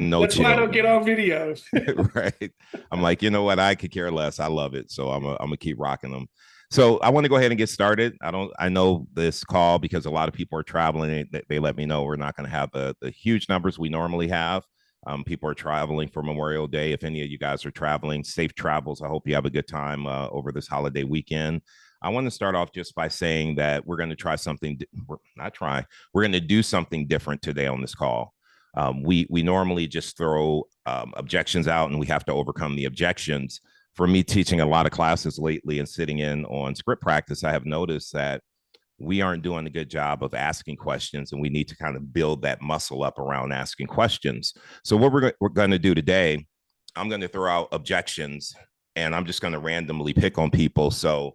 No That's why I chill, don't get man. on video. Right. I'm like, you know what? I could care less. I love it. So I'm gonna keep rocking them. So I want to go ahead and get started. I know this call because a lot of people are traveling. They let me know we're not going to have the huge numbers we normally have. People are traveling for Memorial Day. If any of you guys are traveling, safe travels. I hope you have a good time over this holiday weekend. I want to start off just by saying that we're going to try something. We're not try. We're going to do something different today on this call. We normally just throw objections out and we have to overcome the objections. For me teaching a lot of classes lately and sitting in on script practice, I have noticed that we aren't doing a good job of asking questions, and we need to kind of build that muscle up around asking questions. So what we're going to do today, I'm going to throw out objections and I'm just going to randomly pick on people. So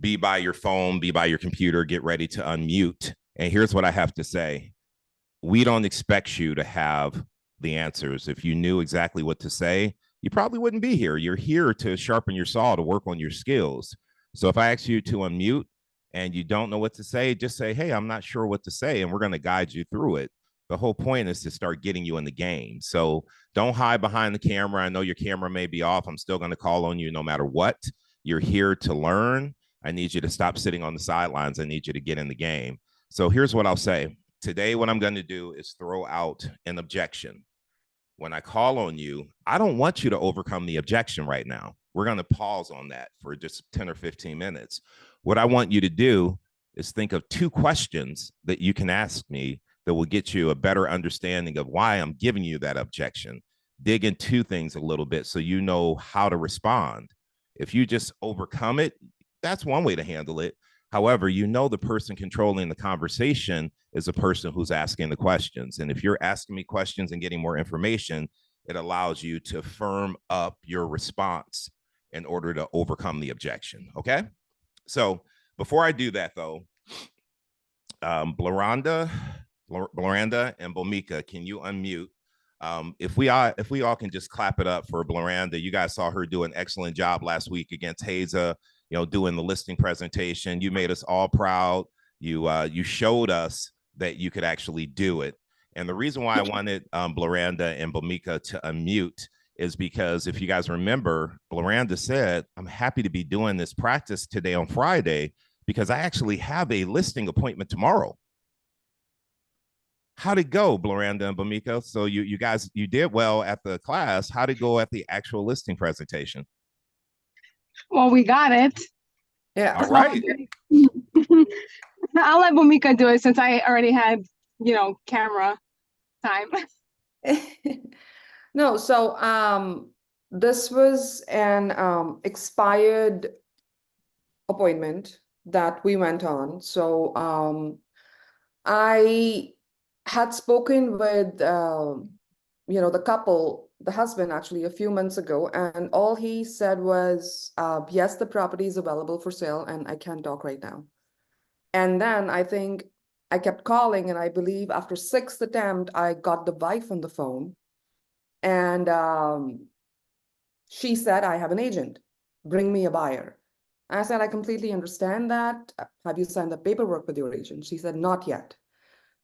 be by your phone, be by your computer, get ready to unmute. And here's what I have to say. We don't expect you to have the answers. If you knew exactly what to say, you probably wouldn't be here. You're here to sharpen your saw, to work on your skills. So if I ask you to unmute and you don't know what to say, just say, hey, I'm not sure what to say, and we're going to guide you through it. The whole point is to start getting you in the game. So don't hide behind the camera. I know your camera may be off. I'm still going to call on you no matter what. You're here to learn. I need you to stop sitting on the sidelines. I need you to get in the game. So here's what I'll say. Today, what I'm going to do is throw out an objection. When I call on you, I don't want you to overcome the objection right now. We're going to pause on that for just 10 or 15 minutes. What I want you to do is think of two questions that you can ask me that will get you a better understanding of why I'm giving you that objection. Dig into things a little bit so you know how to respond. If you just overcome it, that's one way to handle it. However, you know the person controlling the conversation is the person who's asking the questions. And if you're asking me questions and getting more information, it allows you to firm up your response in order to overcome the objection. Okay? So before I do that, though, Blaranda and Bomika, can you unmute? If we all can just clap it up for Blaranda. You guys saw her do an excellent job last week against Haza, doing the listing presentation. You made us all proud. You showed us that you could actually do it. And the reason why I wanted Blaranda and Bomika to unmute is because if you guys remember, Blaranda said, I'm happy to be doing this practice today on Friday because I actually have a listing appointment tomorrow. How'd it go, Blaranda and Bomika? So you guys, you did well at the class. How'd it go at the actual listing presentation? Well, we got it. Yeah. All right. I'll let Bomika do it since I already had, camera time. No, so this was an expired appointment that we went on. So I had spoken with the couple, the husband actually, a few months ago, and all he said was, yes, the property is available for sale and I can't talk right now. And then I think I kept calling, and I believe after 6th attempt, I got the wife on the phone. And she said, I have an agent. Bring me a buyer. I said, I completely understand that. Have you signed the paperwork with your agent? She said, not yet.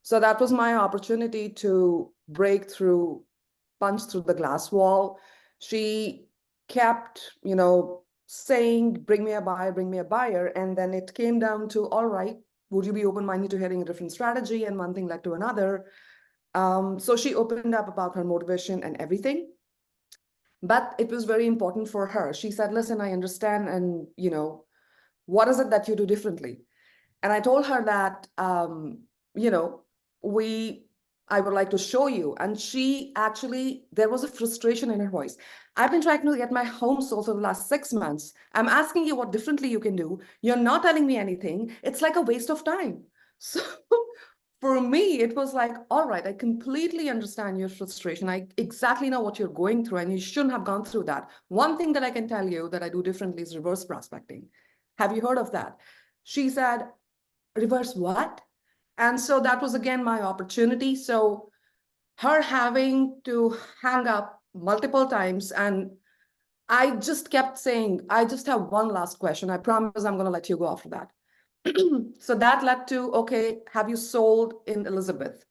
So that was my opportunity to break through, punch through the glass wall. She kept, saying, bring me a buyer, bring me a buyer. And then it came down to, all right, would you be open-minded to hearing a different strategy? And one thing led to another. So she opened up about her motivation and everything. But it was very important for her. She said, listen, I understand. And, what is it that you do differently? And I told her that, I would like to show you. And she actually, there was a frustration in her voice. I've been trying to get my home sold for the last 6 months. I'm asking you what differently you can do. You're not telling me anything. It's like a waste of time. So for me, it was like, all right, I completely understand your frustration. I exactly know what you're going through, and you shouldn't have gone through that. One thing that I can tell you that I do differently is reverse prospecting. Have you heard of that? She said, reverse what? And so that was, again, my opportunity. So her having to hang up multiple times, and I just kept saying, I just have one last question. I promise I'm going to let you go after that. So that led to, okay, have you sold in Elizabeth?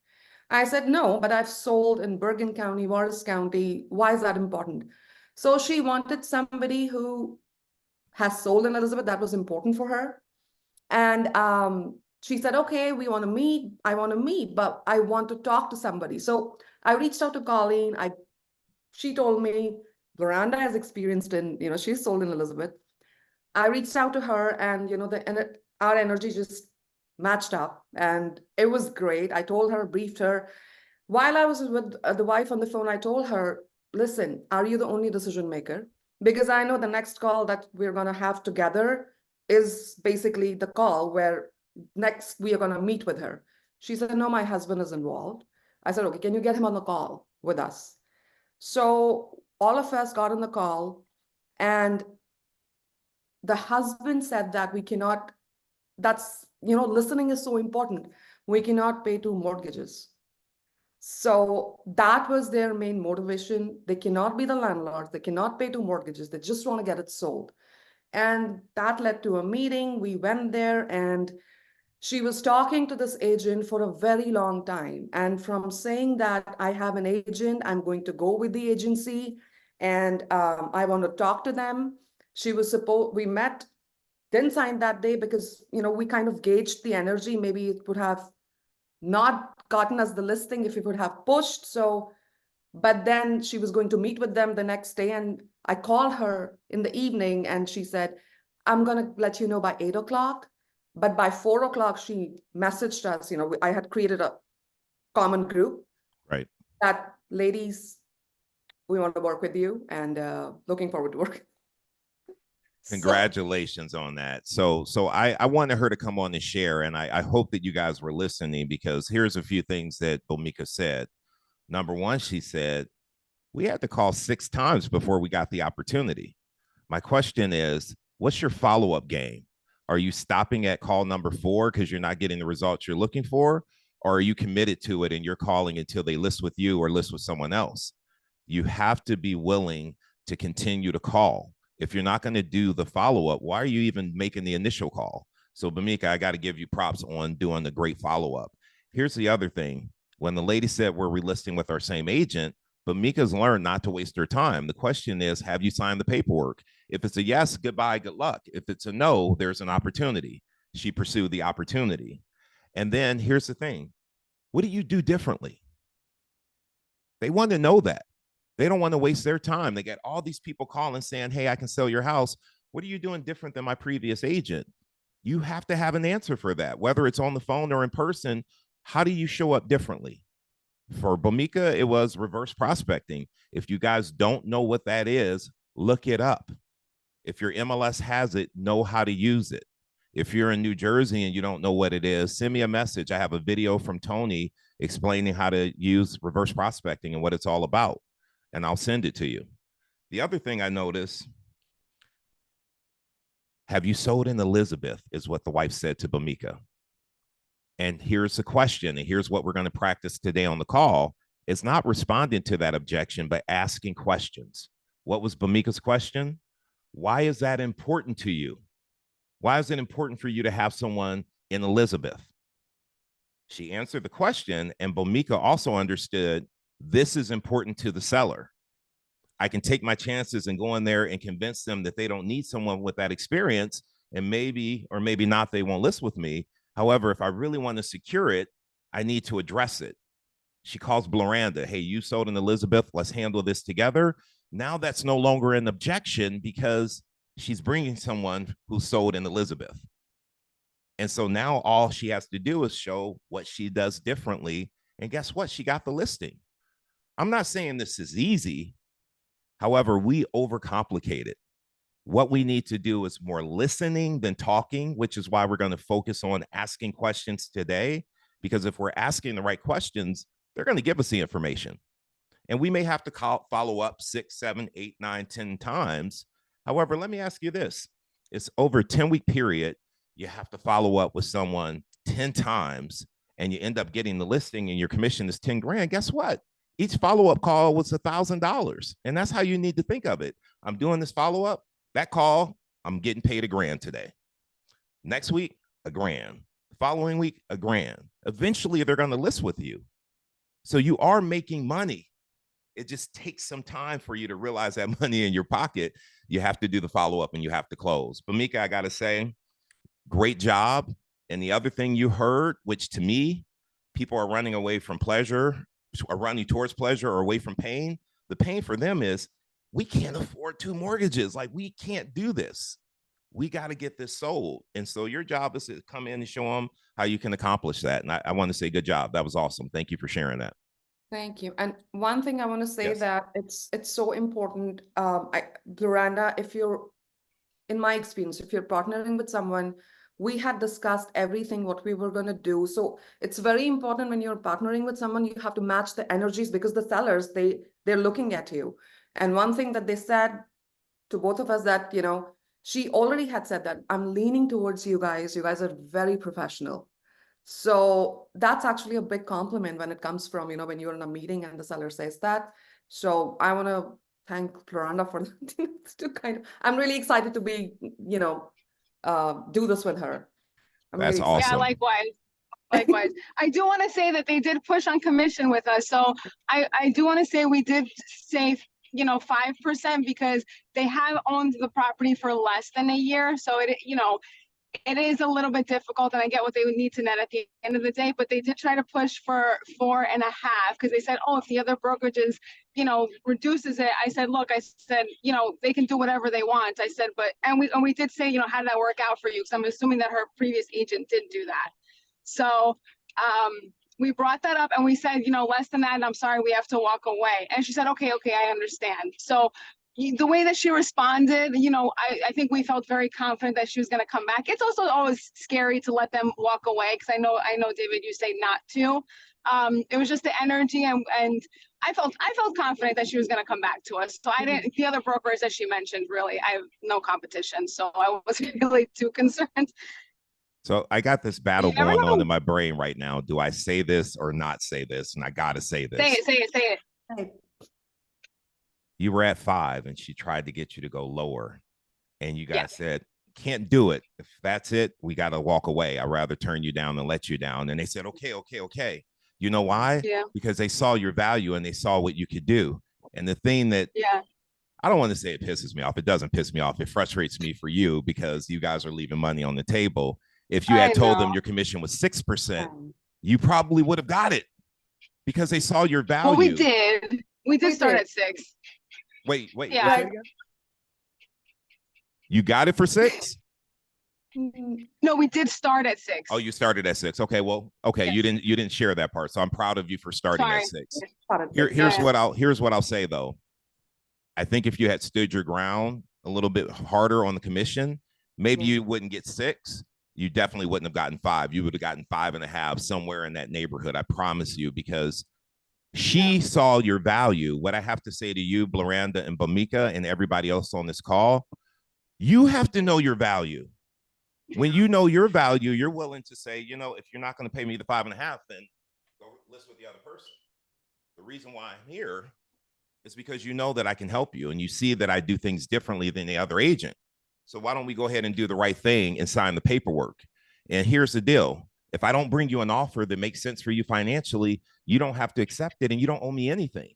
I said, no, but I've sold in Bergen County, Morris County. Why is that important? So she wanted somebody who has sold in Elizabeth. That was important for her. And she said, okay, we want to meet. I want to meet, but I want to talk to somebody. So I reached out to Colleen. She told me Veranda has experienced in, she's sold in Elizabeth. I reached out to her and, our energy just matched up and it was great. I told her, briefed her. While I was with the wife on the phone, I told her, listen, are you the only decision maker? Because I know the next call that we're going to have together is basically the call where next we are going to meet with her. She said, no, my husband is involved. I said, okay, can you get him on the call with us? So all of us got on the call and the husband said that we cannot, listening is so important. We cannot pay 2 mortgages. So that was their main motivation. They cannot be the landlords. They cannot pay 2 mortgages. They just want to get it sold. And that led to a meeting. We went there and she was talking to this agent for a very long time. And from saying that I have an agent, I'm going to go with the agency and I want to talk to them. We met, didn't sign that day because, we kind of gauged the energy. Maybe it would have not gotten us the listing if we would have pushed. So, but then she was going to meet with them the next day. And I called her in the evening and she said, I'm going to let you know by 8 o'clock. But by 4 o'clock, she messaged us, I had created a common group. Right. That ladies, we want to work with you and looking forward to work. Congratulations on that. So I wanted her to come on and share, and I hope that you guys were listening, because here's a few things that Bhumika said. Number one, she said, we had to call 6 times before we got the opportunity. My question is, what's your follow-up game? Are you stopping at call number 4 because you're not getting the results you're looking for? Or are you committed to it and you're calling until they list with you or list with someone else? You have to be willing to continue to call. If you're not going to do the follow-up, why are you even making the initial call? So Bhumika, I got to give you props on doing the great follow-up. Here's the other thing. When the lady said we're relisting with our same agent, Bhumika's learned not to waste her time. The question is, have you signed the paperwork? If it's a yes, goodbye, good luck. If it's a no, there's an opportunity. She pursued the opportunity. And then here's the thing. What do you do differently? They want to know that. They don't want to waste their time. They get all these people calling saying, hey, I can sell your house. What are you doing different than my previous agent? You have to have an answer for that, whether it's on the phone or in person. How do you show up differently? For Bhumika, it was reverse prospecting. If you guys don't know what that is, look it up. If your MLS has it, know how to use it. If you're in New Jersey and you don't know what it is, send me a message. I have a video from Tony explaining how to use reverse prospecting and what it's all about, and I'll send it to you. The other thing I noticed, have you sold in Elizabeth, is what the wife said to Bhumika. And here's the question, and here's what we're going to practice today on the call. It's not responding to that objection, but asking questions. What was Bhumika's question? Why is that important to you? Why is it important for you to have someone in Elizabeth? She answered the question, and Bhumika also understood this is important to the seller. I can take my chances and go in there and convince them that they don't need someone with that experience, and maybe or maybe not they won't list with me. However, if I really want to secure it, I need to address it. She calls Bloranda, hey, you sold in Elizabeth, let's handle this together. Now that's no longer an objection because she's bringing someone who sold in Elizabeth. And so now all she has to do is show what she does differently. And guess what? She got the listing. I'm not saying this is easy. However, we overcomplicate it. What we need to do is more listening than talking, which is why we're going to focus on asking questions today. Because if we're asking the right questions, they're going to give us the information. And we may have to follow up 6, 7, 8, 9, 10 times. However, let me ask you this. It's over a 10-week period. You have to follow up with someone 10 times and you end up getting the listing and your commission is 10 grand. Guess what? Each follow-up call was $1,000. And that's how you need to think of it. I'm doing this follow-up. That call, I'm getting paid $1,000 today. Next week, $1,000. The following week, $1,000. Eventually, they're going to list with you. So you are making money. It just takes some time for you to realize that money in your pocket. You have to do the follow-up and you have to close. But Mika, I got to say, great job. And the other thing you heard, which to me, people are running away from pleasure, are running towards pleasure or away from pain. The pain for them is we can't afford 2 mortgages. Like, we can't do this. We got to get this sold. And so your job is to come in and show them how you can accomplish that. And I want to say, good job. That was awesome. Thank you for sharing that. Thank you. And one thing I want to say Yes. that it's so important. Miranda, if you're, in my experience, if you're partnering with someone, we had discussed everything what we were going to do. So it's very important when you're partnering with someone, you have to match the energies, because the sellers, they're looking at you. And one thing that they said to both of us, that, you know, she already had said that I'm leaning towards you guys. You guys are very professional. So that's actually a big compliment when it comes from, you know, when you're in a meeting and the seller says that. So I want to thank Floranda for that. To kind of, I'm really excited to be, you know, do this with her. That's really awesome. Yeah, likewise. Likewise. I do want to say that they did push on commission with us. So I do want to say we did say, you know, 5%, because they have owned the property for less than a year. So it, you know, it is a little bit difficult, and I get what they would need to net at the end of the day, but they did try to push for 4.5, because they said, oh, if the other brokerages, you know, reduces it. I said, look, I said, you know, they can do whatever they want. I said, but, and we did say, you know, how did that work out for you? Because I'm assuming that her previous agent did do that. So we brought that up and we said, you know, less than that, and I'm sorry, we have to walk away. And she said, okay, I understand. So the way that she responded, you know, I think we felt very confident that she was going to come back. It's also always scary to let them walk away, because I know, David, you say not to. It was just the energy, and I felt confident that she was going to come back to us. So I didn't. The other brokers that she mentioned, really, I have no competition, so I wasn't really too concerned. So I got this battle You never going on know. in my brain right now. Do I say this or not say this? And I got to say this. Say it. Hey, You were at 5 and she tried to get you to go lower. And you guys Yeah. said, can't do it. If that's it, we got to walk away. I'd rather turn you down than let you down. And they said, okay. You know why? Yeah. Because they saw your value and they saw what you could do. And the thing that Yeah. I don't want to say it pisses me off. It doesn't piss me off. It frustrates me for you, because you guys are leaving money on the table. If you had told them your commission was 6%, you probably would have got it, because they saw your value. Well, we did. We did start at 6. Wait. Yeah. Say it again? You got it for 6? No, we did start at 6. Oh, you started at 6. Okay, well, okay, Yes. you didn't share that part. So I'm proud of you for starting Sorry. at 6. Here's Here's what I'll say though. I think if you had stood your ground a little bit harder on the commission, maybe you wouldn't get 6. You definitely wouldn't have gotten 5. You would have gotten 5.5, somewhere in that neighborhood. I promise you, because she saw your value. What I have to say to you, Blaranda and Bamika, and everybody else on this call, you have to know your value. When you know your value, you're willing to say, you know, if you're not going to pay me the 5.5, then go list with the other person. The reason why I'm here is because you know that I can help you, and you see that I do things differently than the other agent. So why don't we go ahead and do the right thing and sign the paperwork? And here's the deal. If I don't bring you an offer that makes sense for you financially, you don't have to accept it, and you don't owe me anything.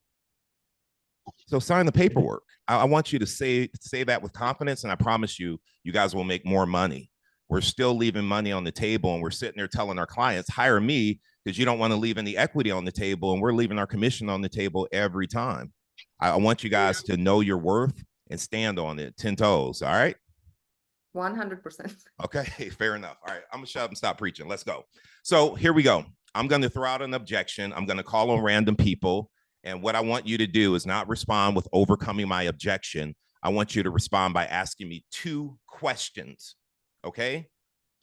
So sign the paperwork. I want you to say that with confidence, and I promise you, you guys will make more money. We're still leaving money on the table, and we're sitting there telling our clients, hire me, because you don't want to leave any equity on the table, and we're leaving our commission on the table every time. I want you guys to know your worth and stand on it 10 toes. All right. 100%. Okay, fair enough. All right, I'm gonna shut up and stop preaching. Let's go. So here we go. I'm gonna throw out an objection. I'm gonna call on random people. And what I want you to do is not respond with overcoming my objection. I want you to respond by asking me 2 questions. Okay?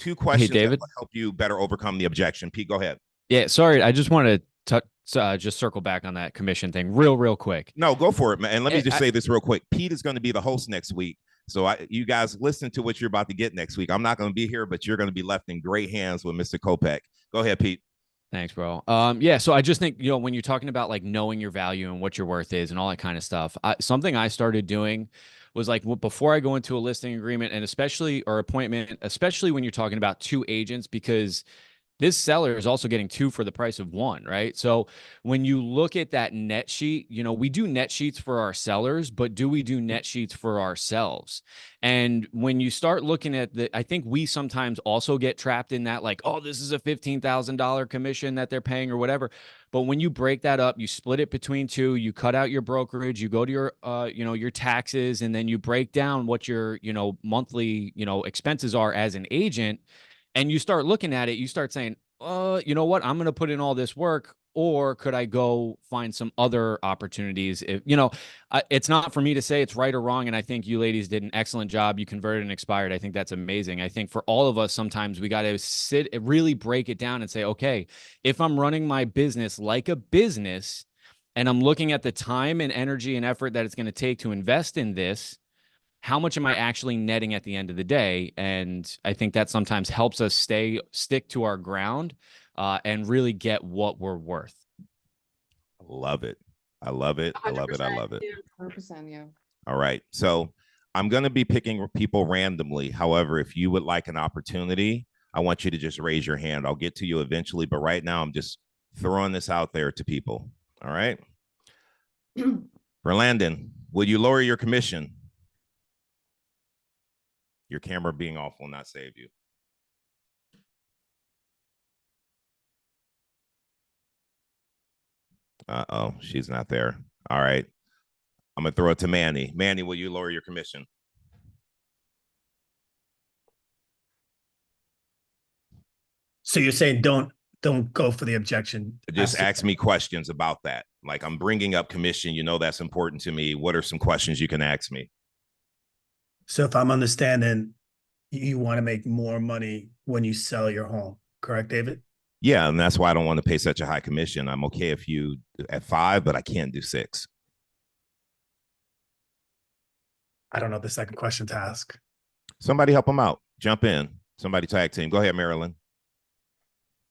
2 questions David, that will help you better overcome the objection. Pete, go ahead. Yeah, sorry. I just want to just circle back on that commission thing real quick. No, go for it, man. And let me just say this real quick. Pete is going to be the host next week. So you guys listen to what you're about to get next week. I'm not going to be here, but you're going to be left in great hands with Mr. Kopech. Go ahead, Pete. Thanks, bro. Yeah, so I just think, you know, when you're talking about like knowing your value and what your worth is and all that kind of stuff, something I started doing was like, before I go into a listing agreement, and especially, or appointment, especially when you're talking about 2 agents, because this seller is also getting 2 for the price of 1, right? So when you look at that net sheet, you know, we do net sheets for our sellers, but do we do net sheets for ourselves? And when you start looking at I think we sometimes also get trapped in that, like, oh, this is a $15,000 commission that they're paying or whatever. But when you break that up, you split it between 2, you cut out your brokerage, you go to your, you know, your taxes, and then you break down what your, you know, monthly, you know, expenses are as an agent. And you start looking at it, you start saying, you know what, I'm going to put in all this work, or could I go find some other opportunities? If, you know, it's not for me to say it's right or wrong. And I think you ladies did an excellent job. You converted and expired. I think that's amazing. I think for all of us, sometimes we got to really break it down and say, okay, if I'm running my business like a business and I'm looking at the time and energy and effort that it's going to take to invest in this, how much am I actually netting at the end of the day? And I think that sometimes helps us stick to our ground and really get what we're worth. Love it. I love it. I love it. I love it. 100%, yeah. All right. So I'm going to be picking people randomly. However, if you would like an opportunity, I want you to just raise your hand. I'll get to you eventually. But right now, I'm just throwing this out there to people. All right. For Landon, will you lower your commission? Your camera being off will not save you. Uh-oh, she's not there. All right. I'm going to throw it to Manny. Manny, will you lower your commission? So you're saying don't go for the objection. Just ask me questions about that. Like, I'm bringing up commission. You know, that's important to me. What are some questions you can ask me? So if I'm understanding, you want to make more money when you sell your home, correct, David? Yeah, and that's why I don't want to pay such a high commission. I'm okay if you at 5, but I can't do 6. I don't know the second question to ask. Somebody help them out. Jump in. Somebody tag team. Go ahead, Marilyn.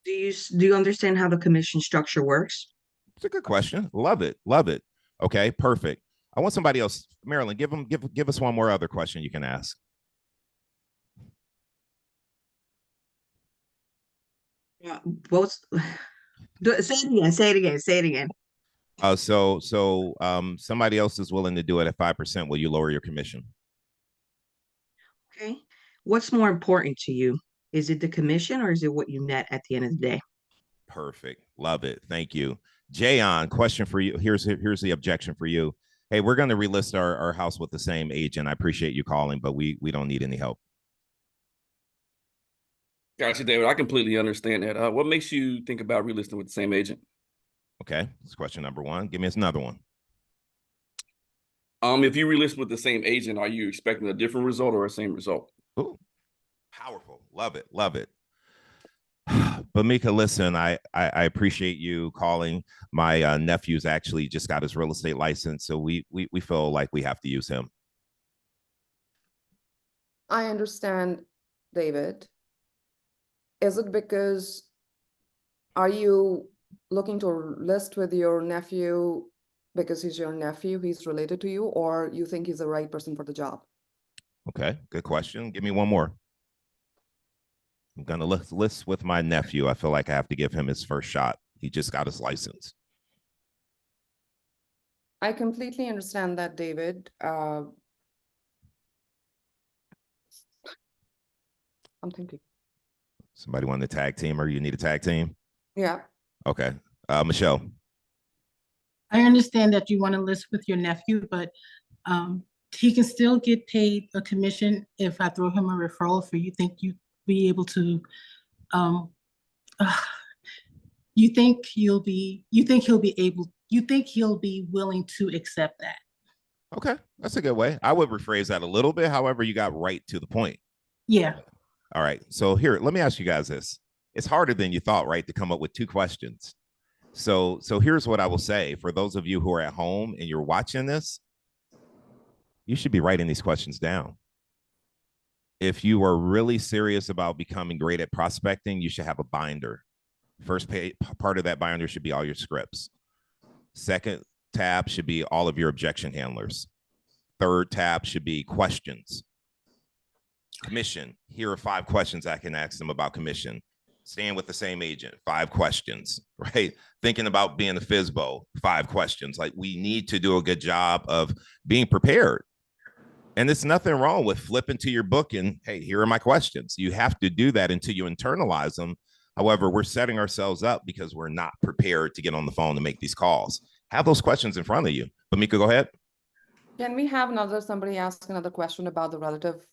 Do you understand how the commission structure works? It's a good question. Love it. Love it. Okay, perfect. I want somebody else. Marilyn, give us one more other question you can ask. Both. Say it again. Somebody else is willing to do it at 5%. Will you lower your commission? Okay. What's more important to you? Is it the commission or is it what you net at the end of the day? Perfect. Love it. Thank you. Jayon, question for you. Here's the objection for you. Hey, we're going to relist our house with the same agent. I appreciate you calling, but we don't need any help. Gotcha, David. I completely understand that. What makes you think about relisting with the same agent? Okay, that's question number 1. Give me another one. If you relist with the same agent, are you expecting a different result or a same result? Ooh, powerful. Love it. Love it. But Mika, listen, I appreciate you calling. My nephew's actually just got his real estate license, so we feel like we have to use him. I understand, David. Is it because, are you looking to list with your nephew because he's your nephew, he's related to you, or you think he's the right person for the job? Okay, good question. Give me one more. I'm going to list with my nephew. I feel like I have to give him his first shot. He just got his license. I completely understand that, David. I'm thinking. Somebody want to tag team, or you need a tag team? Yeah. Okay. Michelle. I understand that you want to list with your nephew, but he can still get paid a commission if I throw him a referral for you. Think you'd be able to, you think he'll be willing to accept that? Okay, that's a good way. I would rephrase that a little bit. However, you got right to the point. Yeah. All right. So here, let me ask you guys this. It's harder than you thought, right, to come up with 2 questions. So here's what I will say. For those of you who are at home and you're watching this, you should be writing these questions down. If you are really serious about becoming great at prospecting, you should have a binder. First part of that binder should be all your scripts. Second tab should be all of your objection handlers. Third tab should be questions. Commission. Here are 5 questions I can ask them about commission. Staying with the same agent, 5 questions, right? Thinking about being a FSBO, 5 questions. Like, we need to do a good job of being prepared. And there's nothing wrong with flipping to your book and, hey, here are my questions. You have to do that until you internalize them. However, we're setting ourselves up because we're not prepared to get on the phone and make these calls. Have those questions in front of you. But Mika, go ahead. Can we have somebody ask another question about the relative?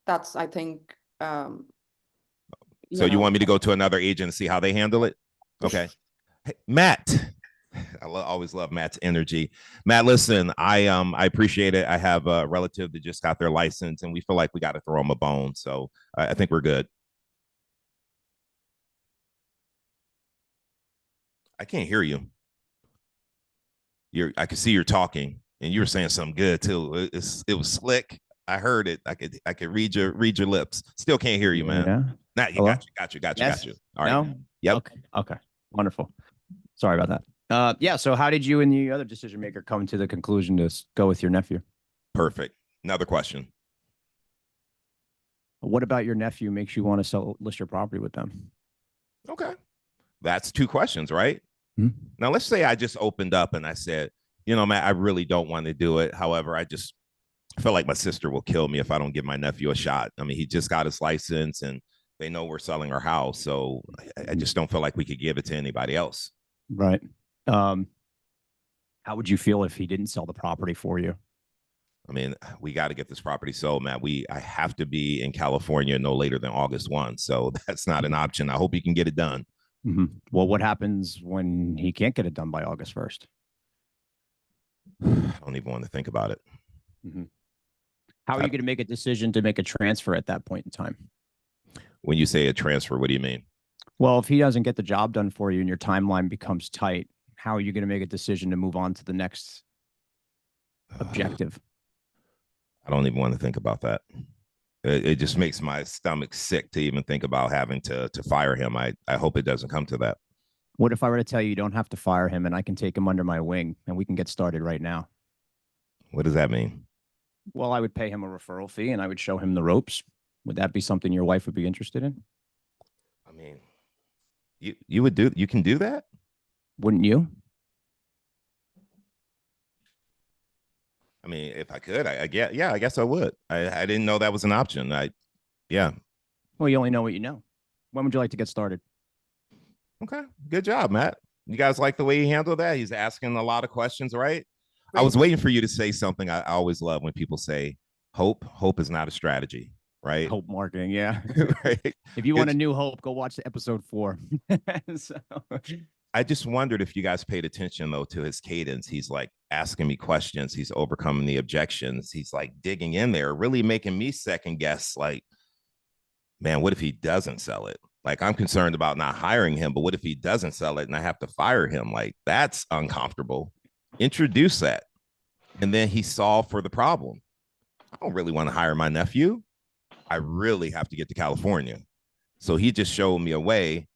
That's, I think, so you want me to go to another agent and see how they handle it? Okay. Hey, Matt, I always love Matt's energy. Matt, listen, I appreciate it. I have a relative that just got their license, and we feel like we got to throw them a bone. So I think we're good. I can't hear you. I can see you're talking, and you were saying something good too. It was slick. I heard it. I could read your lips. Still can't hear you, man. Yeah. Nah, you got you. All right. No? Yep. Okay. Wonderful. Sorry about that. Yeah. So how did you and the other decision maker come to the conclusion to go with your nephew? Perfect. Another question. What about your nephew makes you want to list your property with them? Okay. That's 2 questions, right? Hmm. Now, let's say I just opened up and I said, Matt, I really don't want to do it. However, I just feel like my sister will kill me if I don't give my nephew a shot. I mean, he just got his license and they know we're selling our house. So I just don't feel like we could give it to anybody else. Right. How would you feel if he didn't sell the property for you? I mean, we got to get this property sold, Matt. I have to be in California no later than August 1. So that's not an option. I hope he can get it done. Mm-hmm. Well, what happens when he can't get it done by August 1st? I don't even want to think about it. Mm-hmm. How are you going to make a decision to make a transfer at that point in time? When you say a transfer, what do you mean? Well, if he doesn't get the job done for you and your timeline becomes tight, how are you going to make a decision to move on to the next objective? I don't even want to think about that. It just makes my stomach sick to even think about having to fire him. I hope it doesn't come to that. What if I were to tell you don't have to fire him and I can take him under my wing and we can get started right now? What does that mean? Well, I would pay him a referral fee and I would show him the ropes. Would that be something your wife would be interested in? I mean, you can do that? Wouldn't you? I mean, if I could, I guess I would. I didn't know that was an option. Yeah. Well, you only know what you know. When would you like to get started? Okay. Good job, Matt. You guys like the way he handled that? He's asking a lot of questions, right? I was waiting for you to say something. I always love when people say hope. Hope is not a strategy, right? Hope marketing, yeah. Right. If you want a new hope, go watch the episode 4. So. I just wondered if you guys paid attention, though, to his cadence. He's like asking me questions. He's overcoming the objections. He's like digging in there, really making me second guess, like, man, what if he doesn't sell it? Like, I'm concerned about not hiring him, but what if he doesn't sell it and I have to fire him? Like, that's uncomfortable. Introduce that. And then he solved for the problem. I don't really want to hire my nephew. I really have to get to California. So he just showed me a way.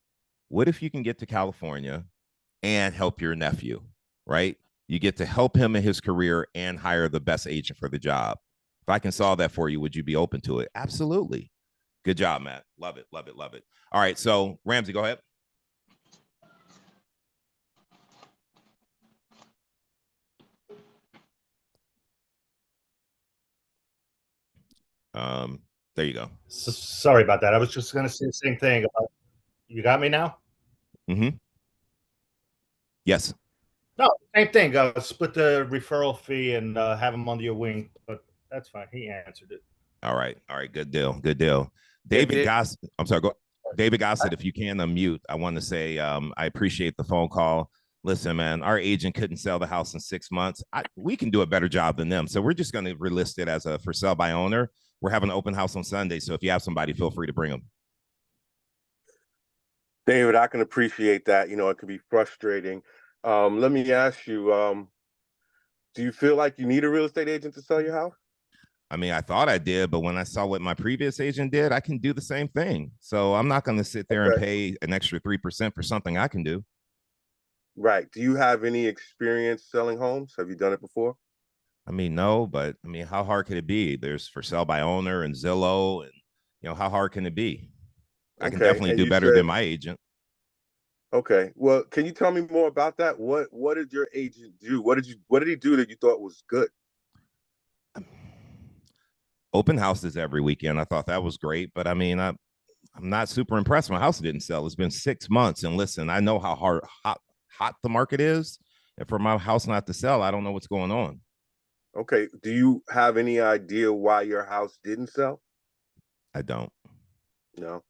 What if you can get to California and help your nephew, right? You get to help him in his career and hire the best agent for the job. If I can solve that for you, would you be open to it? Absolutely. Good job, Matt. Love it, love it, love it. All right, so Ramsey, go ahead. There you go. Sorry about that. I was just going to say the same thing. You got me now? Mm-hmm. Yes. No, same thing. Split the referral fee and have him under your wing, but that's fine. He answered it. All right. Good deal. Good deal. David Goss. I'm sorry. Go. David Gossett, if you can unmute, I want to say I appreciate the phone call. Listen, man, our agent couldn't sell the house in 6 months. We can do a better job than them. So we're just going to relist it as a for sale by owner. We're having an open house on Sunday. So if you have somebody, feel free to bring them. David, I can appreciate that. It can be frustrating. Let me ask you, do you feel like you need a real estate agent to sell your house? I mean, I thought I did, but when I saw what my previous agent did, I can do the same thing. So I'm not going to sit there and pay an extra 3% for something I can do. Right. Do you have any experience selling homes? Have you done it before? I mean, no, but I mean, how hard could it be? There's for sale by owner and Zillow, and how hard can it be? I can Okay, definitely and do you better said- than my agent. Okay. Well, can you tell me more about that? What did your agent do? What did he do that you thought was good? Open houses every weekend. I thought that was great, but I mean, I'm not super impressed. My house didn't sell. It's been 6 months, and listen, I know how hot the market is, and for my house not to sell, I don't know what's going on. Okay. Do you have any idea why your house didn't sell? I don't. No.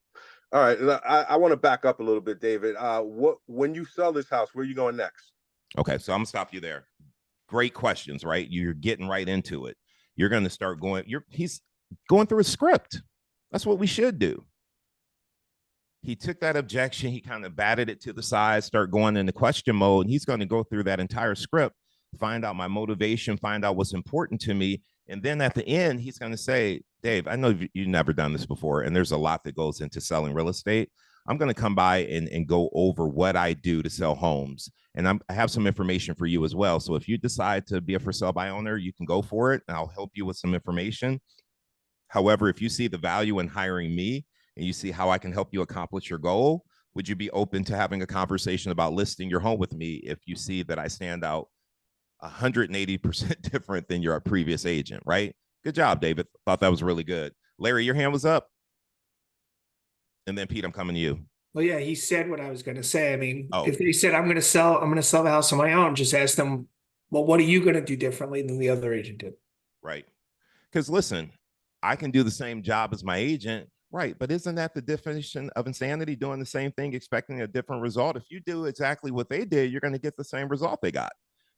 All right. I want to back up a little bit, David. When you sell this house, where are you going next? Okay, so I'm gonna stop you there. Great questions, right? You're getting right into it. You're going to start going. He's going through a script. That's what we should do. He took that objection, he kind of batted it to the side, start going into question mode, and he's going to go through that entire script, find out my motivation, find out what's important to me, and then at the end, he's going to say, Dave, I know you've never done this before, and there's a lot that goes into selling real estate. I'm going to come by and go over what I do to sell homes. And I have some information for you as well. So if you decide to be a for sale by owner, you can go for it, and I'll help you with some information. However, if you see the value in hiring me and you see how I can help you accomplish your goal, would you be open to having a conversation about listing your home with me if you see that I stand out 180% different than your previous agent, right? Good job, David. Thought that was really good. Larry, your hand was up. And then Pete, I'm coming to you. Well, yeah, he said what I was going to say. I mean, Oh. if they said I'm going to sell the house on my own, just ask them, well, what are you going to do differently than the other agent did? Right. Because listen, I can do the same job as my agent, right? But isn't that the definition of insanity? Doing the same thing, expecting a different result. If you do exactly what they did, you're going to get the same result they got.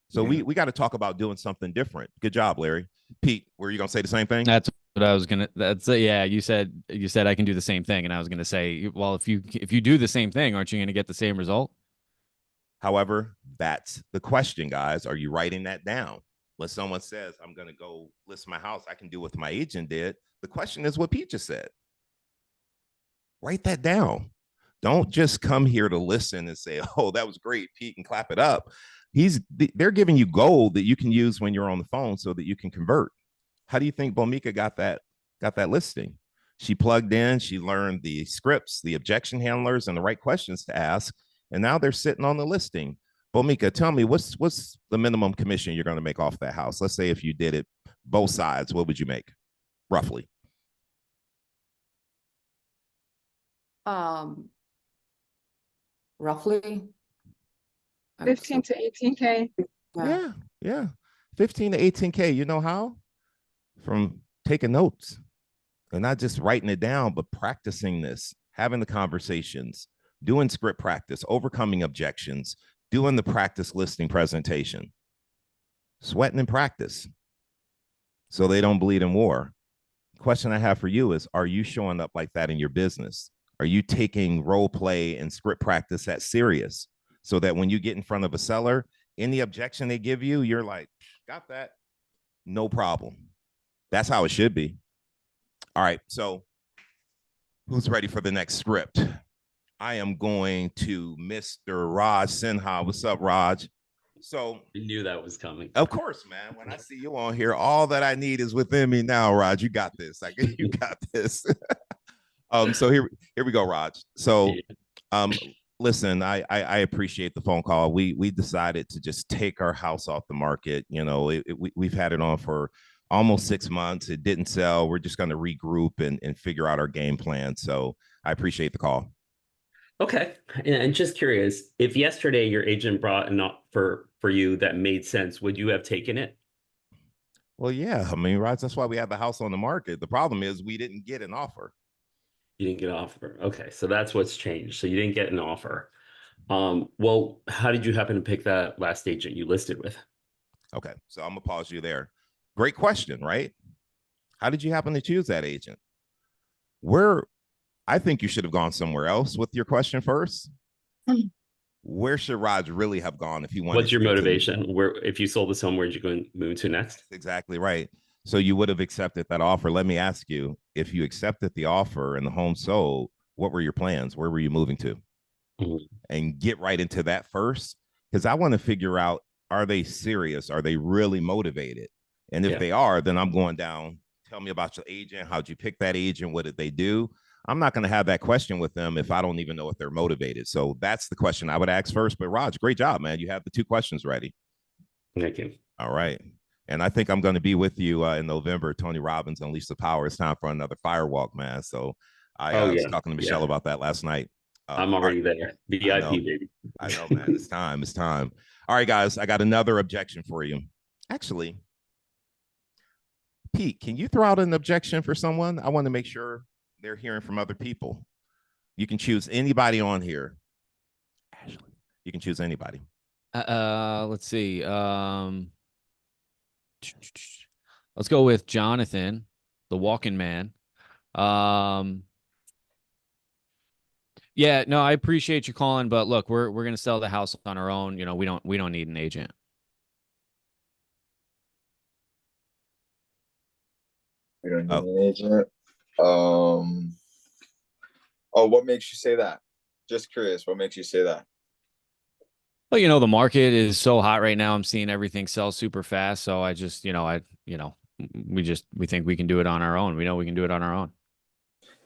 So Yeah. we got to talk about doing something different. Good job, Larry. Pete, were you going to say the same thing? That's what I was gonna. Yeah. You said I can do the same thing, and I was gonna say, well, if you do the same thing, aren't you gonna get the same result? However, that's the question, guys. Are you writing that down? When someone says, I'm going to go list my house, I can do what my agent did. The question is what Pete just said. Write that down. Don't just come here to listen and say, oh, that was great, Pete, and clap it up. They're giving you gold that you can use when you're on the phone so that you can convert. How do you think Bomika got that listing? She plugged in, she learned the scripts, the objection handlers, and the right questions to ask. And now they're sitting on the listing. Bomika, tell me, what's the minimum commission you're going to make off that house? Let's say if you did it both sides, what would you make roughly? Roughly 15 to 18K. Yeah. 15 to 18K. You know how? From taking notes and not just writing it down, but practicing this, having the conversations, doing script practice, overcoming objections, doing the practice listing presentation, sweating in practice so they don't bleed in war. Question I have for you is, are you showing up like that in your business? Are you taking role play and script practice that serious so that when you get in front of a seller, any objection they give you, you're like, got that, no problem. That's how it should be. All right, so who's ready for the next script? I am going to Mr. Raj Sinha. What's up, Raj? So I knew that was coming. Of course, man. When I see you on here, all that I need is within me now, Raj. You got this. Like you got this. So here we go, Raj. So listen, I appreciate the phone call. We decided to just take our house off the market. You know, we've had it on for almost 6 months. It didn't sell. We're just going to regroup and figure out our game plan. So I appreciate the call. Okay. And just curious, if yesterday your agent brought an offer for you that made sense, would you have taken it? Well, yeah. I mean, Raj, that's why we have the house on the market. The problem is we didn't get an offer. You didn't get an offer. Okay. So that's what's changed. So you didn't get an offer. Well, how did you happen to pick that last agent you listed with? Okay. So I'm gonna pause you there. Great question, right? How did you happen to choose that agent? I think you should have gone somewhere else with your question first. Where should Raj really have gone if he wanted? What's your motivation? Where, if you sold this home, where'd you go and move to next? That's exactly right. So you would have accepted that offer. Let me ask you, if you accepted the offer and the home sold, what were your plans? Where were you moving to? And get right into that first, because I want to figure out, are they serious? Are they really motivated? And if they are, then I'm going down. Tell me about your agent. How'd you pick that agent? What did they do? I'm not going to have that question with them if I don't even know if they're motivated. So that's the question I would ask first. But Raj, great job, man. You have the 2 questions ready. Thank you. All right. And I think I'm going to be with you in November. Tony Robbins, Unleash the Power. It's time for another firewalk, man. So I was talking to Michelle about that last night. I'm already there. VIP, baby. I know, man. It's time. It's time. All right, guys. I got another objection for you. Actually, Pete, can you throw out an objection for someone? I want to make sure they're hearing from other people. You can choose anybody on here. Ashley, you can choose anybody. Let's see. Let's go with Jonathan, the walking man. Yeah, no, I appreciate you calling, but look, we're gonna sell the house on our own. You know, we don't need an agent. We don't need an agent. What makes you say that? Just curious, what makes you say that? Well, you know, the market is so hot right now. I'm seeing everything sell super fast. So I just, we think we can do it on our own. We know we can do it on our own.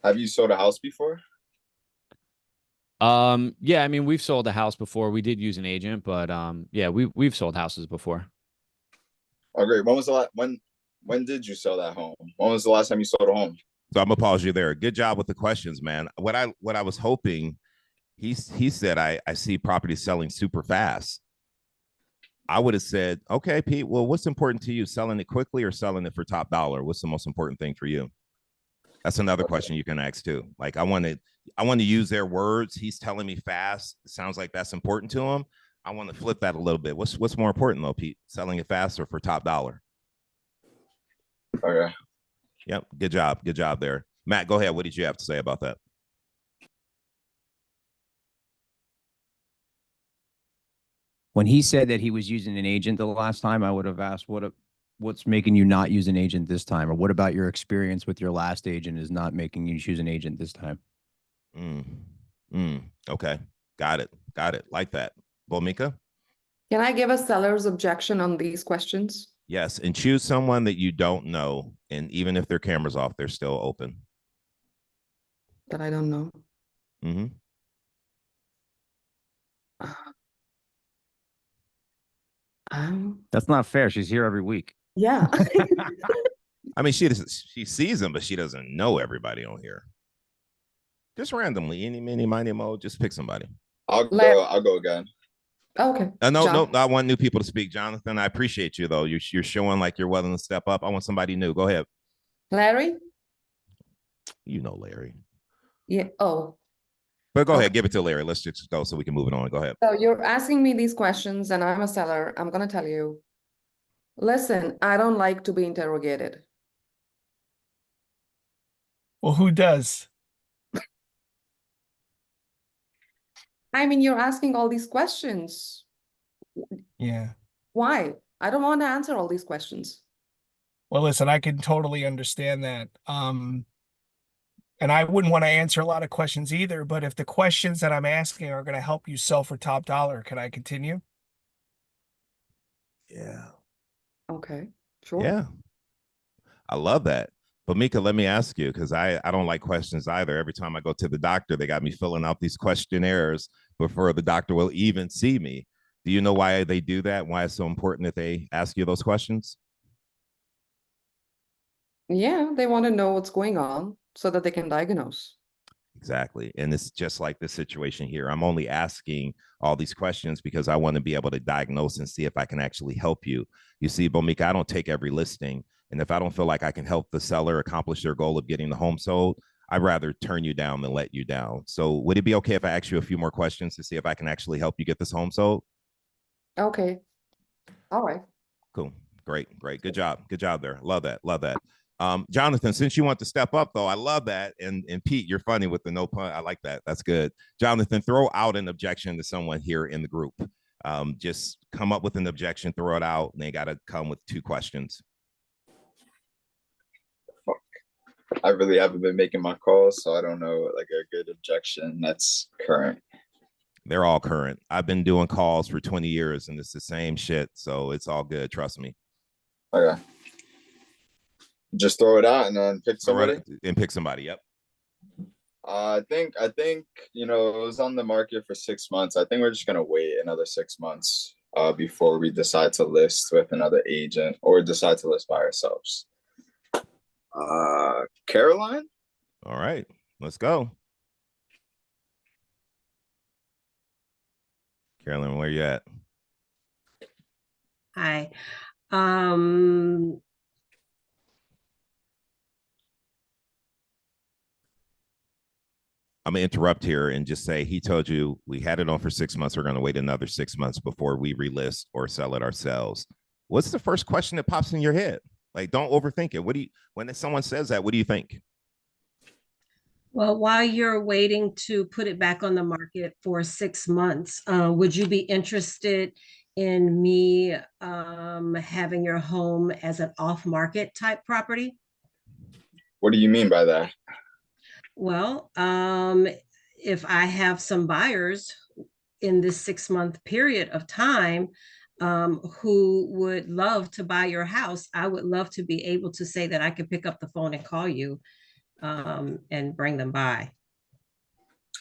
Have you sold a house before? Yeah, I mean, we've sold a house before. We did use an agent, but yeah, we've sold houses before. Oh, great. When did you sell that home? When was the last time you sold a home? So I'm gonna pause you there. Good job with the questions, man. What I was hoping, he said I see properties selling super fast. I would have said, okay, Pete, well, what's important to you? Selling it quickly or selling it for top dollar? What's the most important thing for you? That's another question you can ask too. Like I want to use their words. He's telling me fast. It sounds like that's important to him. I want to flip that a little bit. What's more important though, Pete? Selling it fast or for top dollar? Okay. Yep. Good job. Good job there. Matt, go ahead. What did you have to say about that? When he said that he was using an agent the last time, I would have asked what's making you not use an agent this time? Or what about your experience with your last agent is not making you choose an agent this time? Okay. Got it. Like that. Bomika? Can I give a seller's objection on these questions? Yes. And choose someone that you don't know. And even if their camera's off, they're still open. That I don't know. That's not fair. She's here every week. Yeah. I mean, she sees them, but she doesn't know everybody on here. Just randomly, any, mini, miny, mo, just pick somebody. I'll go again. Okay. No, I want new people to speak. Jonathan, I appreciate you though. You're showing like you're willing to step up. I want somebody new. Go ahead. Larry? You know Larry. Yeah. Oh. But go ahead, give it to Larry. Let's just go so we can move it on. Go ahead. So you're asking me these questions and I'm a seller. I'm going to tell you, listen, I don't like to be interrogated. Well, who does? I mean, you're asking all these questions. Yeah. Why? I don't want to answer all these questions. Well, listen, I can totally understand that. And I wouldn't want to answer a lot of questions either, but if the questions that I'm asking are going to help you sell for top dollar, can I continue? Yeah. Okay, sure. Yeah. I love that. But Mika, let me ask you, because I don't like questions either. Every time I go to the doctor, they got me filling out these questionnaires before the doctor will even see me. Do you know why they do that? Why it's so important that they ask you those questions? Yeah, they want to know what's going on so that they can diagnose. Exactly. And it's just like this situation here. I'm only asking all these questions because I want to be able to diagnose and see if I can actually help you. You see, Bomika, I don't take every listing. And if I don't feel like I can help the seller accomplish their goal of getting the home sold, I'd rather turn you down than let you down. So would it be okay if I ask you a few more questions to see if I can actually help you get this home sold? Okay. All right. Cool. Great. Good job. Good job there. Love that. Jonathan, since you want to step up though, I love that. And Pete, you're funny with the no pun. I like that. That's good. Jonathan, throw out an objection to someone here in the group. Just come up with an objection, throw it out, and they got to come with 2 questions. I really haven't been making my calls, so I don't know like a good objection that's current. They're all current. I've been doing calls for 20 years and it's the same shit. So it's all good. Trust me. Okay. Just throw it out and then pick somebody. And pick somebody. Yep. I think, you know, it was on the market for 6 months. I think we're just gonna wait another 6 months before we decide to list with another agent or decide to list by ourselves. Caroline? All right, let's go. Carolyn, where you at? Hi. I'm gonna interrupt here and just say he told you we had it on for 6 months. We're gonna wait another 6 months before we relist or sell it ourselves. What's the first question that pops in your head? Like, don't overthink it. What do you, when someone says that, what do you think? Well, while you're waiting to put it back on the market for 6 months, would you be interested in me having your home as an off-market type property? What do you mean by that? Well, if I have some buyers in this 6-month period of time who would love to buy your house, I would love to be able to say that I could pick up the phone and call you and bring them by.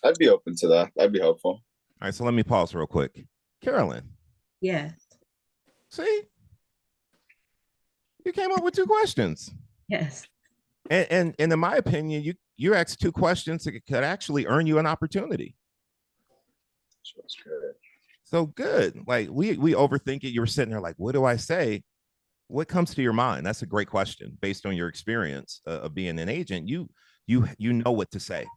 I'd be open to that. That'd be helpful. All right, so let me pause real quick. Carolyn. Yes. See? You came up with 2 questions. Yes. And in my opinion, you asked 2 questions that could actually earn you an opportunity. That's good. So good. Like we overthink it. You were sitting there like, what do I say? What comes to your mind? That's a great question based on your experience of being an agent. You know what to say.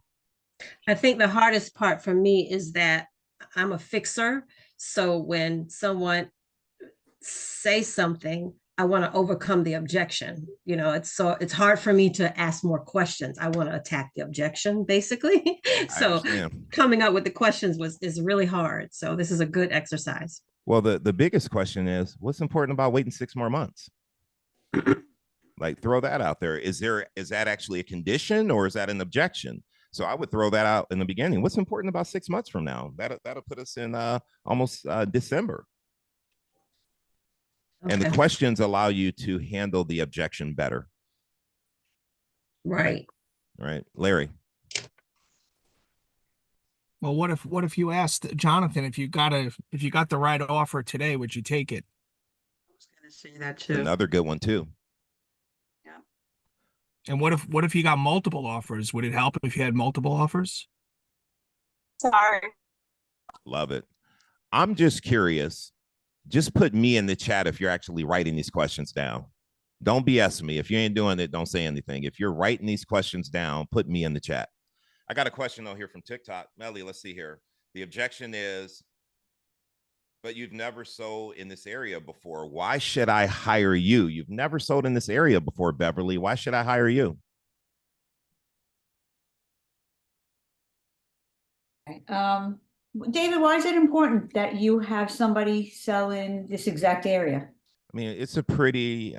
I think the hardest part for me is that I'm a fixer. So when someone says something, I want to overcome the objection. You know, it's hard for me to ask more questions. I want to attack the objection, basically. So coming up with the questions is really hard. So this is a good exercise. Well, the biggest question is, what's important about waiting 6 more months? Like, throw that out there. Is that actually a condition or is that an objection? So I would throw that out in the beginning. What's important about 6 months from now? That'll put us in almost December. Okay. And the questions allow you to handle the objection better. Right. Right. Larry. Well, what if you asked Jonathan if you got the right offer today, would you take it? I was gonna say that too. Another good one too. Yeah. And what if you got multiple offers? Would it help if you had multiple offers? Sorry. Love it. I'm just curious. Just put me in the chat if you're actually writing these questions down. Don't BS me. If you ain't doing it, don't say anything. If you're writing these questions down, put me in the chat. I got a question though here from TikTok. Melly, let's see here. The objection is, but you've never sold in this area before. Why should I hire you? You've never sold in this area before, Beverly. Why should I hire you? David, why is it important that you have somebody sell in this exact area? I mean, it's a pretty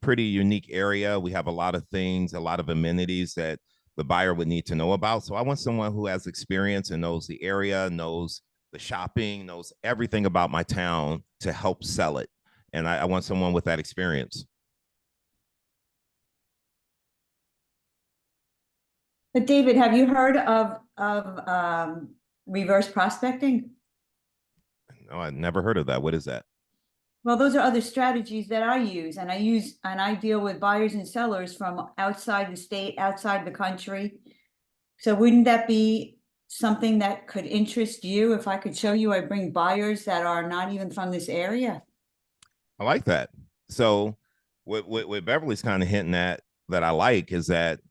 unique area. We have a lot of things, a lot of amenities that the buyer would need to know about. So I want someone who has experience and knows the area, knows the shopping, knows everything about my town to help sell it. And I want someone with that experience. But David, have you heard of reverse prospecting? No, I never heard of that. What is that? Well, those are other strategies that I use, and I deal with buyers and sellers from outside the state, outside the country. So wouldn't that be something that could interest you if I could show you I bring buyers that are not even from this area? I like that. So what Beverly's kind of hinting at that I like is that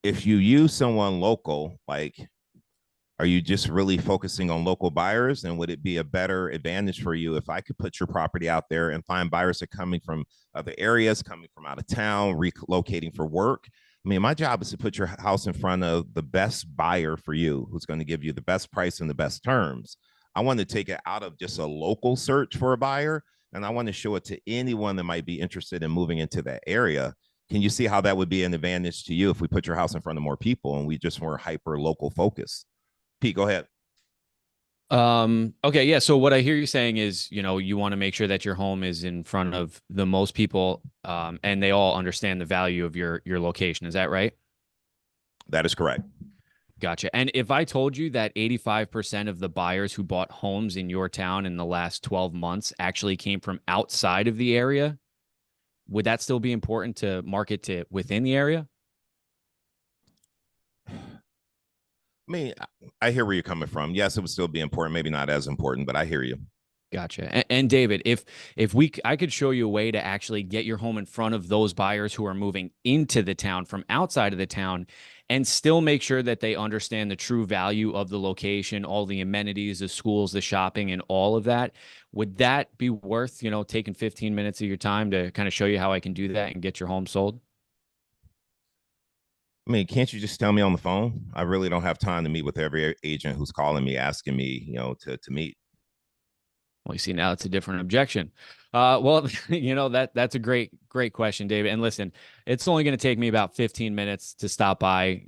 if you use someone local, like, are you just really focusing on local buyers? And would it be a better advantage for you if I could put your property out there and find buyers that are coming from other areas, coming from out of town, relocating for work? I mean, my job is to put your house in front of the best buyer for you, who's going to give you the best price and the best terms. I want to take it out of just a local search for a buyer, and I want to show it to anyone that might be interested in moving into that area. Can you see how that would be an advantage to you if we put your house in front of more people and we just were hyper local focused? Pete, go ahead. Okay, yeah. So what I hear you saying is, you know, you want to make sure that your home is in front of the most people, and they all understand the value of your location. Is that right? That is correct. Gotcha. And if I told you that 85% of the buyers who bought homes in your town in the last 12 months actually came from outside of the area, would that still be important to market to within the area? I mean, I hear where you're coming from. Yes, it would still be important, maybe not as important, but I hear you. Gotcha. And David, if I could show you a way to actually get your home in front of those buyers who are moving into the town from outside of the town and still make sure that they understand the true value of the location, all the amenities, the schools, the shopping, and all of that, would that be worth, taking 15 minutes of your time to kind of show you how I can do that and get your home sold? I mean, can't you just tell me on the phone? I really don't have time to meet with every agent who's calling me, asking me, to meet. Well, you see, now it's a different objection. Well, that's a great question, David. And listen, it's only going to take me about 15 minutes to stop by.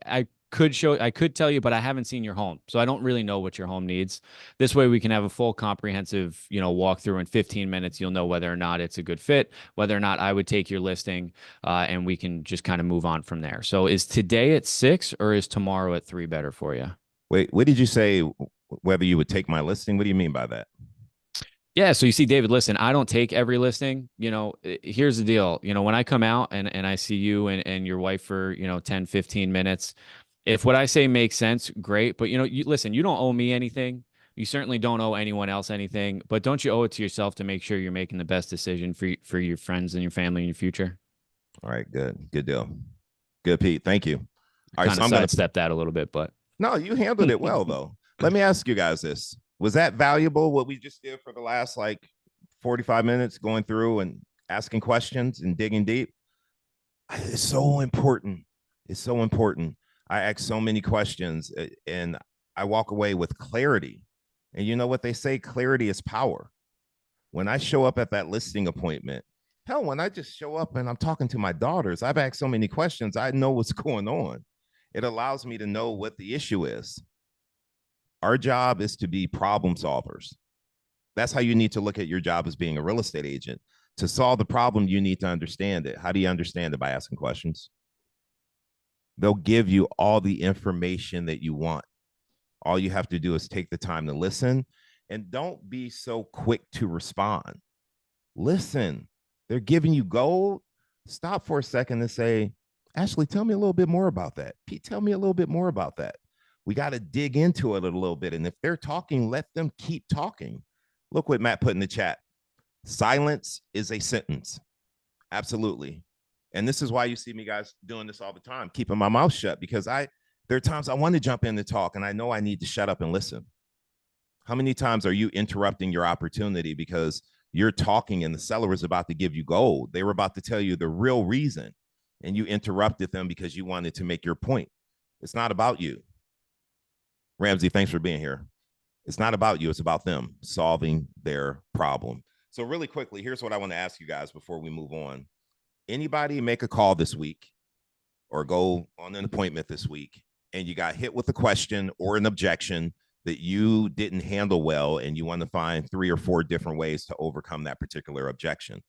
I could tell you, but I haven't seen your home, so I don't really know what your home needs. This way we can have a full comprehensive, walkthrough in 15 minutes. You'll know whether or not it's a good fit, whether or not I would take your listing, and we can just kind of move on from there. So is today at 6 or is tomorrow at 3 better for you? Wait, what did you say? Whether you would take my listing? What do you mean by that? Yeah. So you see, David, listen, I don't take every listing. Here's the deal. When I come out and I see you and your wife for, 10, 15 minutes, if what I say makes sense, great. But, listen, you don't owe me anything. You certainly don't owe anyone else anything. But don't you owe it to yourself to make sure you're making the best decision for your friends and your family and your future? All right. Good deal. Good, Pete. Thank you. All right. Kind So of I'm going to sidestep that a little bit, but. No, you handled it well, though. Let me ask you guys this. Was that valuable, what we just did for the last 45 minutes, going through and asking questions and digging deep? It's so important. It's so important. I ask so many questions and I walk away with clarity. And you know what they say? Clarity is power. When I show up at that listing appointment, hell, when I just show up and I'm talking to my daughters, I've asked so many questions. I know what's going on. It allows me to know what the issue is. Our job is to be problem solvers. That's how you need to look at your job as being a real estate agent. To solve the problem, you need to understand it. How do you understand it? By asking questions. They'll give you all the information that you want. All you have to do is take the time to listen and don't be so quick to respond. Listen, they're giving you gold. Stop for a second and say, Ashley, tell me a little bit more about that. Pete, tell me a little bit more about that. We got to dig into it a little bit. And if they're talking, let them keep talking. Look what Matt put in the chat. Silence is a sentence. Absolutely. And this is why you see me guys doing this all the time, keeping my mouth shut, because there are times I want to jump in and talk and I know I need to shut up and listen. How many times are you interrupting your opportunity because you're talking and the seller is about to give you gold? They were about to tell you the real reason and you interrupted them because you wanted to make your point. It's not about you. Ramsey, thanks for being here. It's not about you. It's about them solving their problem. So really quickly, here's what I want to ask you guys before we move on. Anybody make a call this week or go on an appointment this week and you got hit with a question or an objection that you didn't handle well and you want to find 3 or 4 different ways to overcome that particular objection?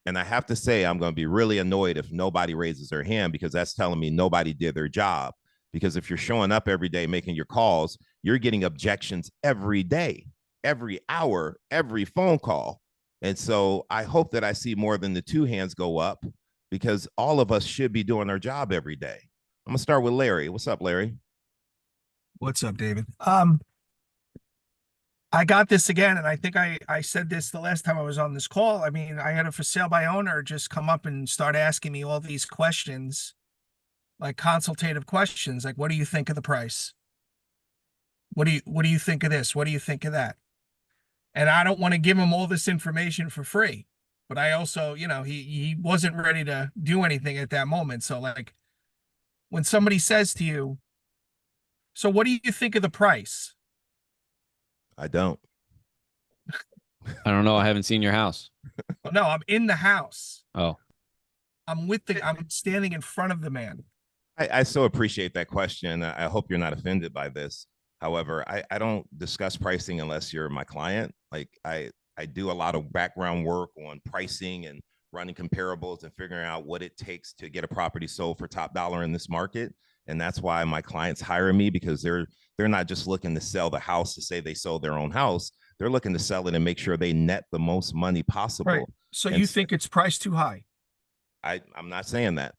And I have to say, I'm going to be really annoyed if nobody raises their hand, because that's telling me nobody did their job. Because if you're showing up every day, making your calls, you're getting objections every day, every hour, every phone call. And so I hope that I see more than the 2 hands go up, because all of us should be doing our job every day. I'm going to start with Larry. What's up, Larry? What's up, David? I got this again, and I think I said this the last time I was on this call. I mean, I had a for sale by owner just come up and start asking me all these questions, like consultative questions, like, what do you think of the price? What do you think of this? What do you think of that? And I don't want to give him all this information for free, but I also, he wasn't ready to do anything at that moment. So like, when somebody says to you, so what do you think of the price? I don't. I don't know. I haven't seen your house. No, I'm in the house. Oh. I'm standing in front of the man. I so appreciate that question. I hope you're not offended by this. However, I don't discuss pricing unless you're my client. Like I do a lot of background work on pricing and running comparables and figuring out what it takes to get a property sold for top dollar in this market. And that's why my clients hire me, because they're not just looking to sell the house to say they sold their own house. They're looking to sell it and make sure they net the most money possible. Right. So And you think it's priced too high? I'm not saying that.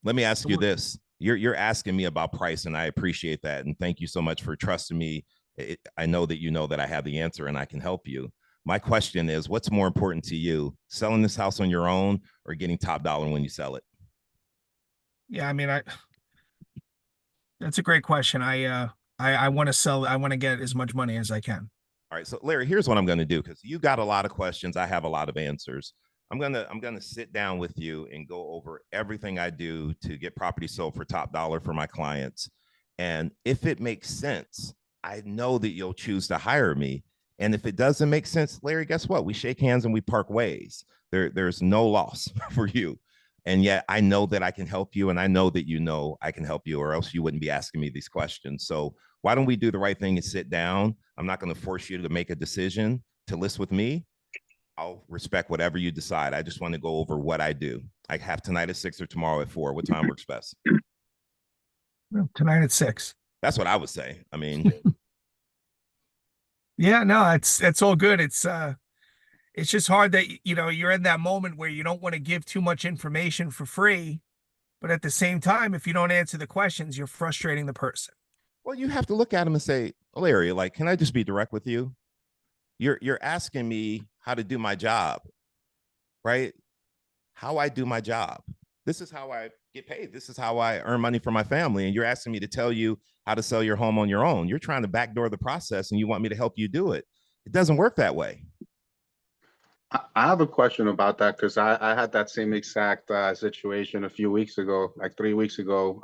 Let me ask you this. You're asking me about price, and I appreciate that. And thank you so much for trusting me. I know that you know that I have the answer and I can help you. My question is, what's more important to you, selling this house on your own or getting top dollar when you sell it? Yeah, I mean, that's a great question. I want to sell. I want to get as much money as I can. All right. So Larry, here's what I'm going to do, because you got a lot of questions. I have a lot of answers. I'm gonna sit down with you and go over everything I do to get property sold for top dollar for my clients. And if it makes sense, I know that you'll choose to hire me. And if it doesn't make sense, Larry, guess what? We shake hands and we part ways. There's no loss for you. And yet I know that I can help you, and I know that you know I can help you, or else you wouldn't be asking me these questions. So why don't we do the right thing and sit down? I'm not going to force you to make a decision to list with me. I'll respect whatever you decide. I just want to go over what I do. I have tonight at 6 or tomorrow at 4. What time works best? Tonight at 6. That's what I would say. I mean, yeah, no, it's all good. It's just hard that, you know, you're in that moment where you don't want to give too much information for free, but at the same time, if you don't answer the questions, you're frustrating the person. well, you have to look at them and say, Larry, like, can I just be direct with you? You're asking me how to do my job, right? How I do my job. This is how I get paid. This is how I earn money for my family. And you're asking me to tell you how to sell your home on your own. You're trying to backdoor the process, and you want me to help you do it. It doesn't work that way. I have a question about that, because I had that same exact situation a few weeks ago, like 3 weeks ago.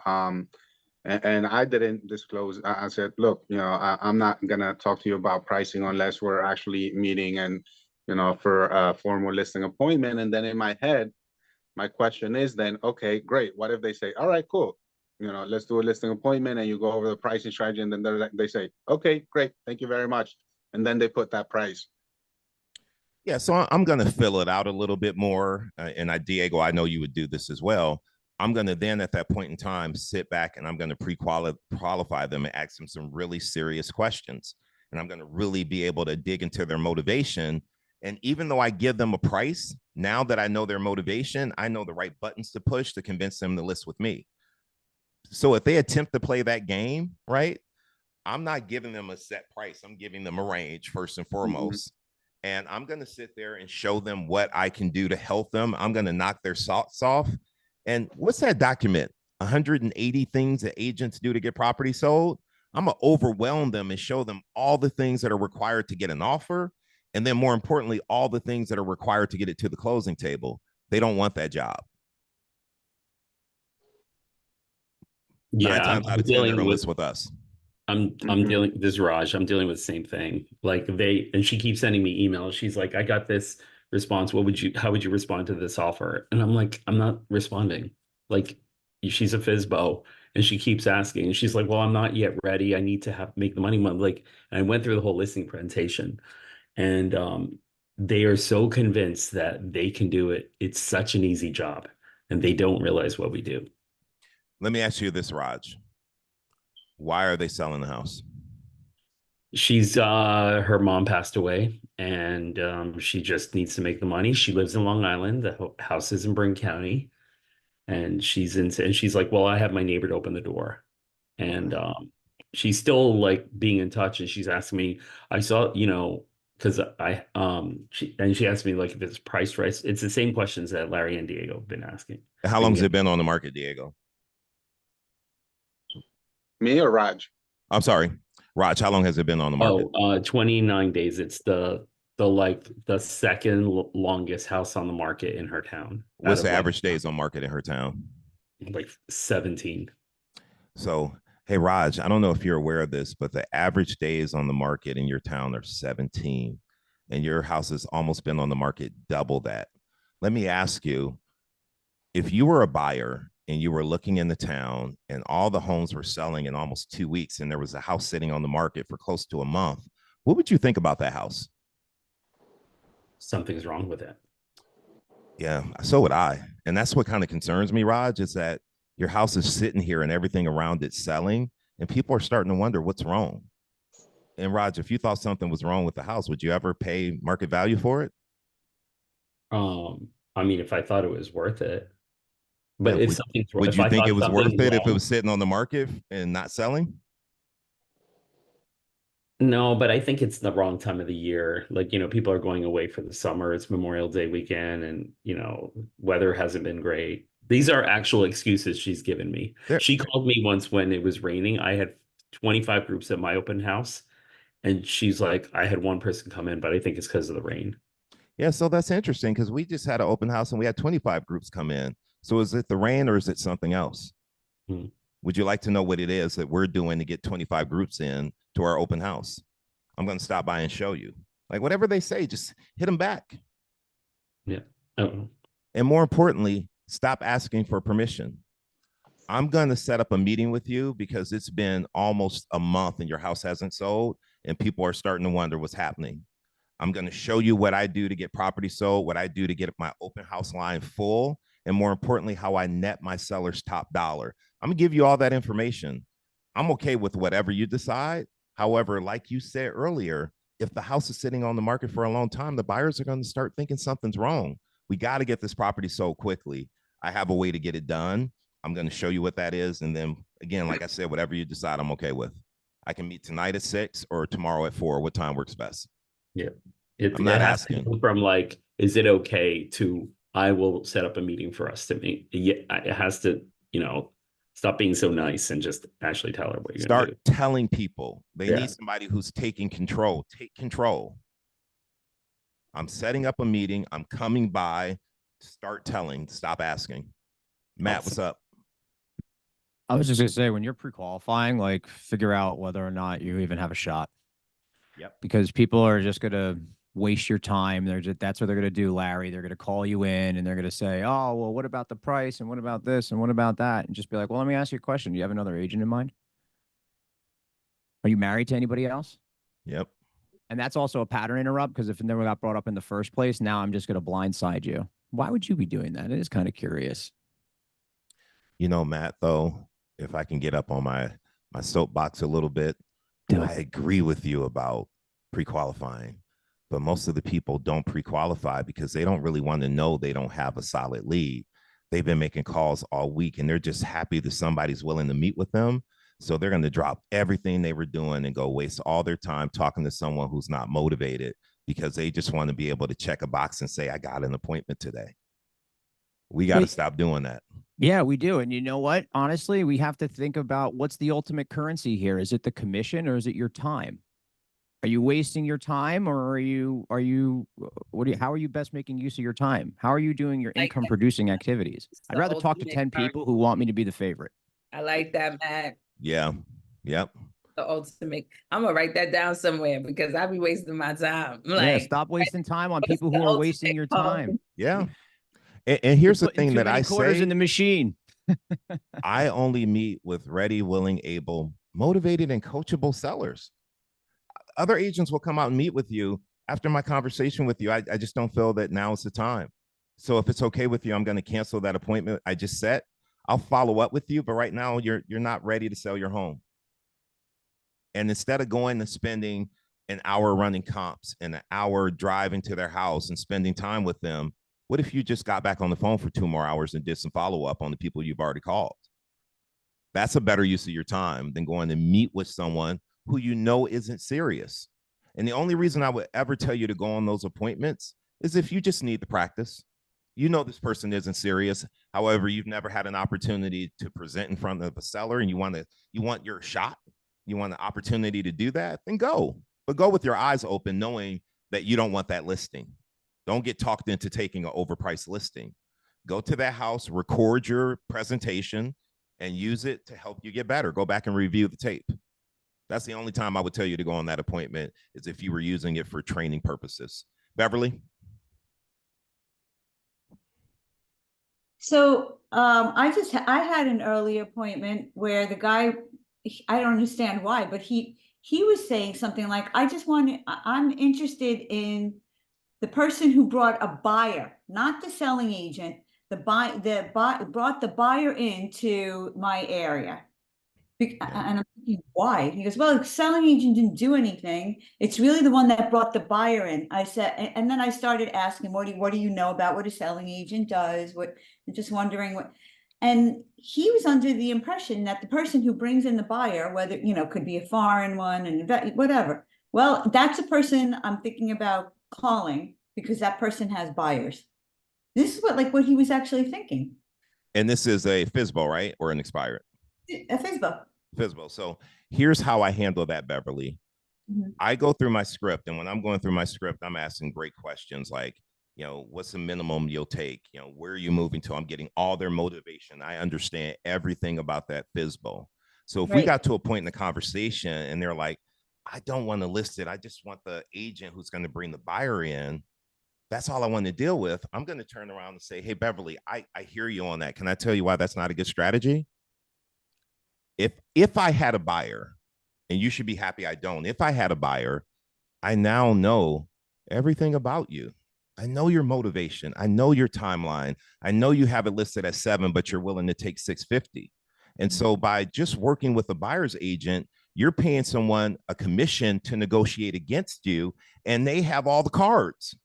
And I didn't disclose. I said, look, you know, I'm not going to talk to you about pricing unless we're actually meeting and, you know, for a formal listing appointment. And then in my head, my question is then, okay, great. What if they say, all right, cool. You know, let's do a listing appointment, and you go over the pricing strategy. And then they say, okay, great. Thank you very much. And then they put that price. Yeah, so I'm going to fill it out a little bit more. And Diego, I know you would do this as well. I'm going to then at that point in time sit back, and I'm going to pre-qualify them and ask them some really serious questions. And I'm going to really be able to dig into their motivation. And even though I give them a price, now that I know their motivation, I know the right buttons to push to convince them to list with me. So if they attempt to play that game, right, I'm not giving them a set price. I'm giving them a range first and foremost. And I'm going to sit there and show them what I can do to help them. I'm going to knock their socks off. And what's that document? 180 things that agents do to get property sold. I'm going to overwhelm them and show them all the things that are required to get an offer. And then more importantly, all the things that are required to get it to the closing table. They don't want that job. Yeah, 9 times out of 10, they're gonna list with us. I'm dealing, this is Raj, I'm dealing with the same thing. Like and she keeps sending me emails. She's like, I got this response. How would you respond to this offer? And I'm like, I'm not responding. Like, she's a FSBO, and she keeps asking, and she's like, well, I'm not yet ready. I need to make the money. Like, and I went through the whole listing presentation, and they are so convinced that they can do it. It's such an easy job, and they don't realize what we do. Let me ask you this, Raj. Why are they selling the house? She's her mom passed away, and she just needs to make the money. She lives in Long Island. The house is in Bryn County, and she's like, well, I have my neighbor to open the door. And she's still like being in touch, and she's asking me, I saw, you know, because she asked me like if it's priced right. It's the same questions that Larry and Diego have been asking. How long has it been on the market, Diego? Me or Raj? I'm sorry, Raj. How long has it been on the market? 29 days. It's the second longest house on the market in her town. What's the average days on market in her town? Like 17. So, hey, Raj, I don't know if you're aware of this, but the average days on the market in your town are 17, and your house has almost been on the market double that. Let me ask you, if you were a buyer and you were looking in the town and all the homes were selling in almost 2 weeks, and there was a house sitting on the market for close to a month, what would you think about that house? Something's wrong with it. Yeah, so would I. And that's what kind of concerns me, Raj, is that Your house is sitting here and everything around it selling, and people are starting to wonder what's wrong. And Raj, if you thought something was wrong with the house, would you ever pay market value for it? I mean, if I thought it was worth it, but Yeah, if something's wrong, would if you I think thought it was worth something's it if it wrong- was sitting on the market and not selling? No, but I think it's the wrong time of the year. Like, you know, people are going away for the summer. It's Memorial Day weekend, and, you know, weather hasn't been great. These are actual excuses she's given me. She called me once when it was raining. I had 25 groups at my open house, and she's like, I had one person come in, but I think it's because of the rain. Yeah, so that's interesting because we just had an open house and we had 25 groups come in. So is it the rain or is it something else? Would you like to know what it is that we're doing to get 25 groups in to our open house? I'm going to stop by and show you. Like whatever they say, just hit them back. Yeah. Oh. And more importantly, stop asking for permission. I'm going to set up a meeting with you because it's been almost a month and your house hasn't sold and people are starting to wonder what's happening. I'm going to show you what I do to get property sold, what I do to get my open house line full, and more importantly, how I net my sellers top dollar. I'm gonna give you all that information. I'm okay with whatever you decide. However, like you said earlier, if the house is sitting on the market for a long time, the buyers are going to start thinking something's wrong. We got to get this property sold quickly. I have a way to get it done. I'm going to show you what that is. And then again, like I said, whatever you decide, I'm okay with. I can meet tonight at 6 or tomorrow at 4. What time works best? Yeah. I'm not it has to asking. go from like, is it okay to, I will set up a meeting for us to meet. Yeah, it has to, you know, stop being so nice and just actually tell her what you're going to Start do. telling people. They need somebody who's taking control. Take control. I'm setting up a meeting. I'm coming by. Start telling. Stop asking. Matt, what's up? I was just gonna say, when you're pre-qualifying, like figure out whether or not you even have a shot. Yep. Because people are just gonna waste your time. That's what they're gonna do, Larry. They're gonna call you in and they're gonna say, "Oh, well, what about the price? And what about this? And what about that?" And just be like, "Well, let me ask you a question. Do you have another agent in mind? Are you married to anybody else?" Yep. And that's also a pattern interrupt, because if it never got brought up in the first place, now I'm just gonna blindside you. Why would you be doing that? It is kind of curious. You know, Matt, though, if I can get up on my soapbox a little bit, I agree with you about pre-qualifying, but most of the people don't pre-qualify because they don't really want to know they don't have a solid lead. They've been making calls all week and they're just happy that somebody's willing to meet with them. So they're going to drop everything they were doing and go waste all their time talking to someone who's not motivated because they just want to be able to check a box and say, I got an appointment today. We got to stop doing that. Yeah, we do. And you know what? Honestly, we have to think about what's the ultimate currency here. Is it the commission or is it your time? Are you wasting your time, or how are you best making use of your time? How are you doing your income producing activities? I'd the rather talk to ultimate 10 people who want me to be the favorite. I like that, Matt. Yeah. Yep. The ultimate. I'm gonna write that down somewhere because I be wasting my time. I'm Yeah, like, stop wasting time on people who are wasting your time. Yeah. And here's the Putting thing too that many I quarters say in the machine. I only meet with ready, willing, able, motivated, and coachable sellers. Other agents will come out and meet with you after my conversation with you. I just don't feel that now is the time. So if it's okay with you, I'm going to cancel that appointment I just set. I'll follow up with you, but right now you're not ready to sell your home. And instead of going and spending an hour running comps and an hour driving to their house and spending time with them, what if you just got back on the phone for 2 more hours and did some follow-up on the people you've already called? That's a better use of your time than going to meet with someone who you know isn't serious. And the only reason I would ever tell you to go on those appointments is if you just need the practice. You know this person isn't serious. However, you've never had an opportunity to present in front of a seller and you want your shot, you want the opportunity to do that, then go. But go with your eyes open, knowing that you don't want that listing. Don't get talked into taking an overpriced listing. Go to that house, record your presentation, and use it to help you get better. Go back and review the tape. That's the only time I would tell you to go on that appointment, is if you were using it for training purposes. Beverly? So I had an early appointment where the guy, I don't understand why, but he was saying something like, I'm interested in the person who brought a buyer, not the selling agent, brought the buyer into my area. And I'm thinking, why? He goes, well, the selling agent didn't do anything. It's really the one that brought the buyer in. I said, and then I started asking, what do you know about what a selling agent does? Just wondering what, and he was under the impression that the person who brings in the buyer, whether, could be a foreign one and whatever. Well, that's a person I'm thinking about calling because that person has buyers. This is what he was actually thinking. And this is a FSBO, right? Or an expired? A FSBO. FSBO. So here's how I handle that, Beverly. Mm-hmm. I go through my script, and when I'm going through my script, I'm asking great questions like, what's the minimum you'll take? Where are you moving to? I'm getting all their motivation. I understand everything about that FSBO. So if we got to a point in the conversation and they're like, I don't want to list it, I just want the agent who's going to bring the buyer in, that's all I want to deal with, I'm going to turn around and say, hey, Beverly, I hear you on that. Can I tell you why that's not a good strategy? If I had a buyer, and you should be happy I don't, if I had a buyer, I now know everything about you. I know your motivation. I know your timeline. I know you have it listed at 7, but you're willing to take 650. And so by just working with a buyer's agent, you're paying someone a commission to negotiate against you, and they have all the cards.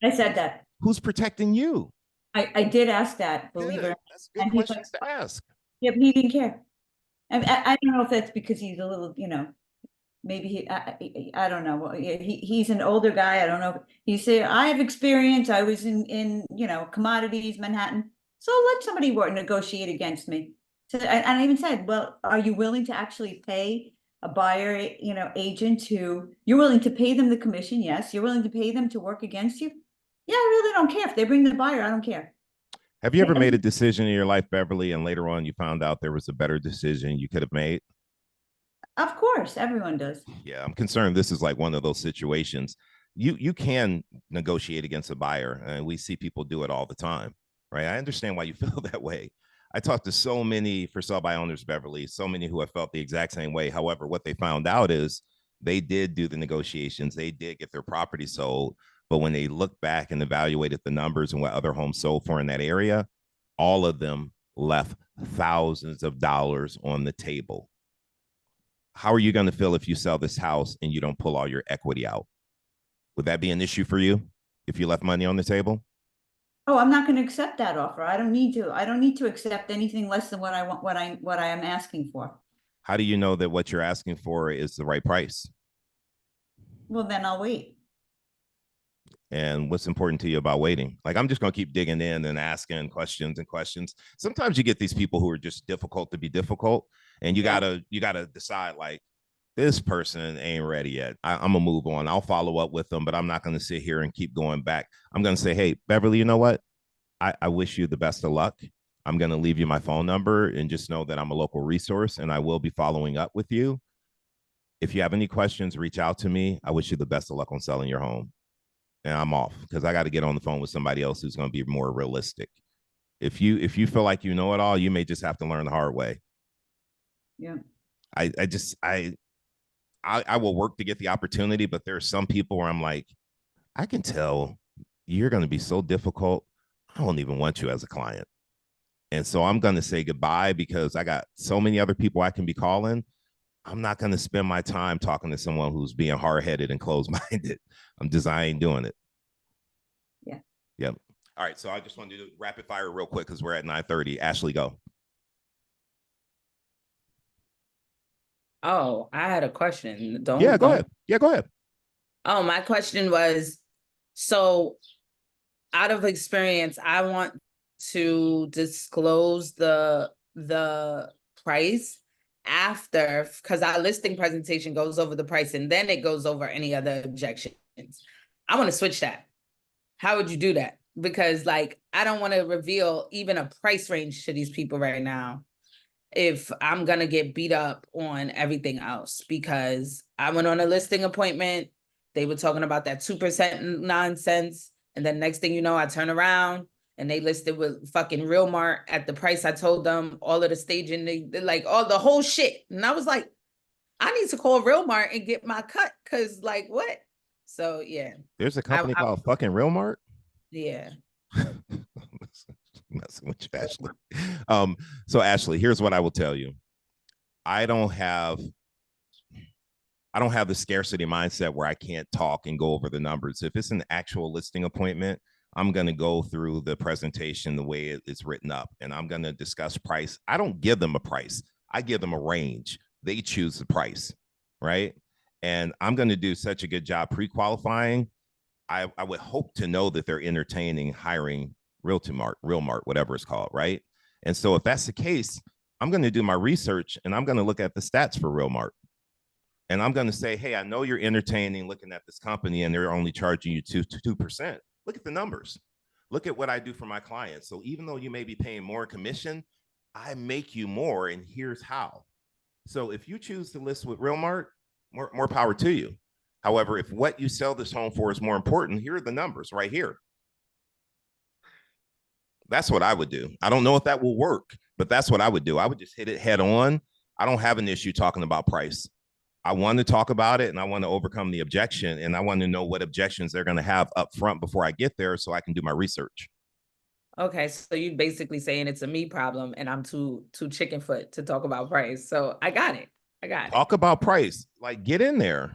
I said that. Who's protecting you? I did ask that, believe it or not. That's good questions to ask. Yep, he didn't care. I don't know if that's because he's a little, maybe I don't know. He's an older guy. I don't know. He said, I have experience. I was in commodities, Manhattan. So let somebody negotiate against me. So, and I even said, well, are you willing to actually pay a buyer, agent you're willing to pay them the commission? Yes. You're willing to pay them to work against you? Yeah, I really don't care. If they bring the buyer, I don't care. Have you ever made a decision in your life, Beverly, and later on you found out there was a better decision you could have made? Of course, everyone does. Yeah, I'm concerned this is like one of those situations. You can negotiate against a buyer, and we see people do it all the time, right? I understand why you feel that way. I talked to so many for sell by owners, Beverly, so many who have felt the exact same way. However, what they found out is they did do the negotiations. They did get their property sold. But when they looked back and evaluated the numbers and what other homes sold for in that area, all of them left thousands of dollars on the table. How are you going to feel if you sell this house and you don't pull all your equity out? Would that be an issue for you if you left money on the table? Oh, I'm not going to accept that offer. I don't need to accept anything less than what I want, what I am asking for. How do you know that what you're asking for is the right price? Well, then I'll wait. And what's important to you about waiting? Like, I'm just going to keep digging in and asking questions and questions. Sometimes you get these people who are just difficult to be difficult, and you gotta decide, like, this person ain't ready yet. I'm gonna move on. I'll follow up with them, but I'm not going to sit here and keep going back. I'm going to say, hey, Beverly, you know what? I wish you the best of luck. I'm going to leave you my phone number, and just know that I'm a local resource and I will be following up with you. If you have any questions, reach out to me. I wish you the best of luck on selling your home. And I'm off because I got to get on the phone with somebody else who's going to be more realistic. If you feel like you know it all, you may just have to learn the hard way. Yeah. I will work to get the opportunity, but there are some people where I'm like, I can tell you're going to be so difficult. I don't even want you as a client. And so I'm going to say goodbye because I got so many other people I can be calling. I'm not going to spend my time talking to someone who's being hard-headed and closed-minded. I ain't doing it. Yeah. Yep. All right. So I just wanted to do rapid fire real quick because we're at 9:30. Ashley, go. Oh, I had a question. Go ahead. Yeah, go ahead. Oh, my question was, so out of experience, I want to disclose the price after, because our listing presentation goes over the price and then it goes over any other objections. I want to switch that. How would you do that? Because like, I don't want to reveal even a price range to these people right now if I'm going to get beat up on everything else, because I went on a listing appointment. They were talking about that 2% nonsense. And then next thing you know, I turn around and they listed with fucking Realmart at the price I told them, all of the staging, they like all the whole shit. And I was like, I need to call Realmart and get my cut. Cause like, what? So yeah. There's a company called fucking Realmart. Yeah. Messing with you, Ashley. So Ashley, here's what I will tell you. I don't have the scarcity mindset where I can't talk and go over the numbers. If it's an actual listing appointment, I'm going to go through the presentation the way it's written up, and I'm going to discuss price. I don't give them a price. I give them a range. They choose the price, right? And I'm going to do such a good job pre-qualifying. I would hope to know that they're entertaining hiring Realmart, whatever it's called, right? And so if that's the case, I'm going to do my research and I'm going to look at the stats for Realmart. And I'm going to say, hey, I know you're entertaining looking at this company and they're only charging you 2%. Look at the numbers. Look at what I do for my clients. So even though you may be paying more commission, I make you more, and here's how. So if you choose to list with Realmart, more power to you. However, if what you sell this home for is more important, here are the numbers right here. That's what I would do. I don't know if that will work, but that's what I would do. I would just hit it head on. I don't have an issue talking about price. I want to talk about it and I want to overcome the objection, and I want to know what objections they're going to have up front before I get there so I can do my research. Okay, so you basically saying it's a me problem and I'm too chicken foot to talk about price. So I got it. Talk about price. Like, get in there.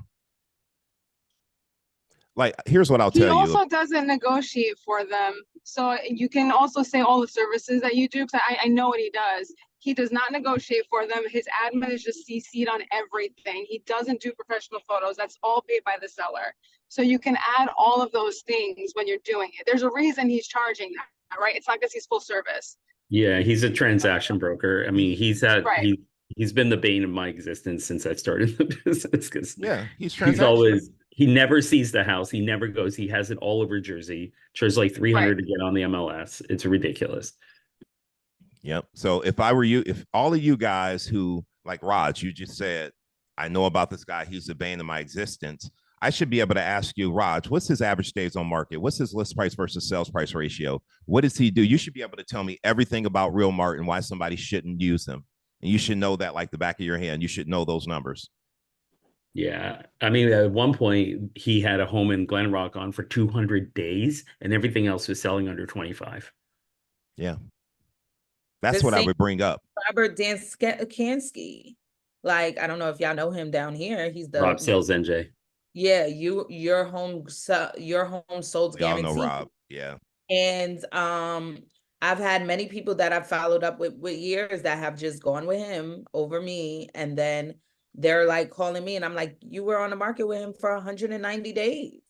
Like, here's what I'll tell you. He also doesn't negotiate for them. So you can also say all the services that you do, because I know what he does. He does not negotiate for them. His admin is just CC'd on everything. He doesn't do professional photos. That's all paid by the seller. So you can add all of those things when you're doing it. There's a reason he's charging that, right? It's not because he's full service. Yeah, he's a transaction broker. I mean, he's been the bane of my existence since I started the business. Because he's always, he never sees the house. He never goes. He has it all over Jersey. Charges like $300 to get on the MLS. It's ridiculous. Yep. So if I were you, if all of you guys who, like Raj, you just said, I know about this guy, he's the bane of my existence, I should be able to ask you, Raj, what's his average days on market? What's his list price versus sales price ratio? What does he do? You should be able to tell me everything about Realmart and why somebody shouldn't use him. And you should know that like the back of your hand. You should know those numbers. Yeah. I mean, at one point, he had a home in Glen Rock on for 200 days and everything else was selling under 25. Yeah. That's what I would bring up. Robert Danskansky. Like, I don't know if y'all know him down here. He's the Rob Sales NJ. Yeah, your home sold guaranteed. Y'all know Rob. Yeah. And I've had many people that I've followed up with years that have just gone with him over me, and then they're like calling me and I'm like, you were on the market with him for 190 days.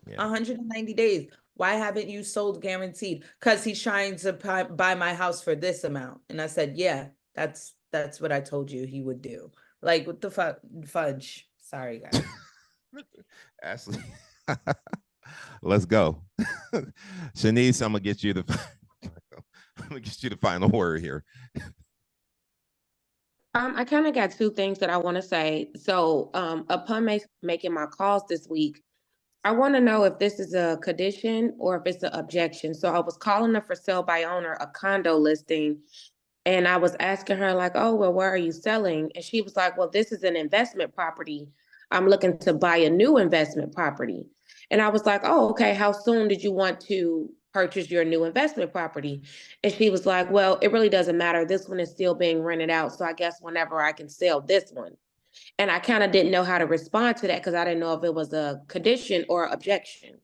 Yeah. 190 days. Why haven't you sold guaranteed? Because he's trying to buy my house for this amount. And I said, yeah, that's what I told you he would do. Like, what the fudge? Sorry, guys. Ashley, let's go. Shanice, I'm gonna get you the final word here. I kind of got two things that I want to say. So upon making my calls this week, I want to know if this is a condition or if it's an objection. So I was calling a for sale by owner, a condo listing, and I was asking her like, oh, well, where are you selling? And she was like, well, this is an investment property. I'm looking to buy a new investment property. And I was like, oh, okay, how soon did you want to purchase your new investment property? And she was like, well, it really doesn't matter. This one is still being rented out. So I guess whenever I can sell this one. And I kind of didn't know how to respond to that because I didn't know if it was a condition or objection.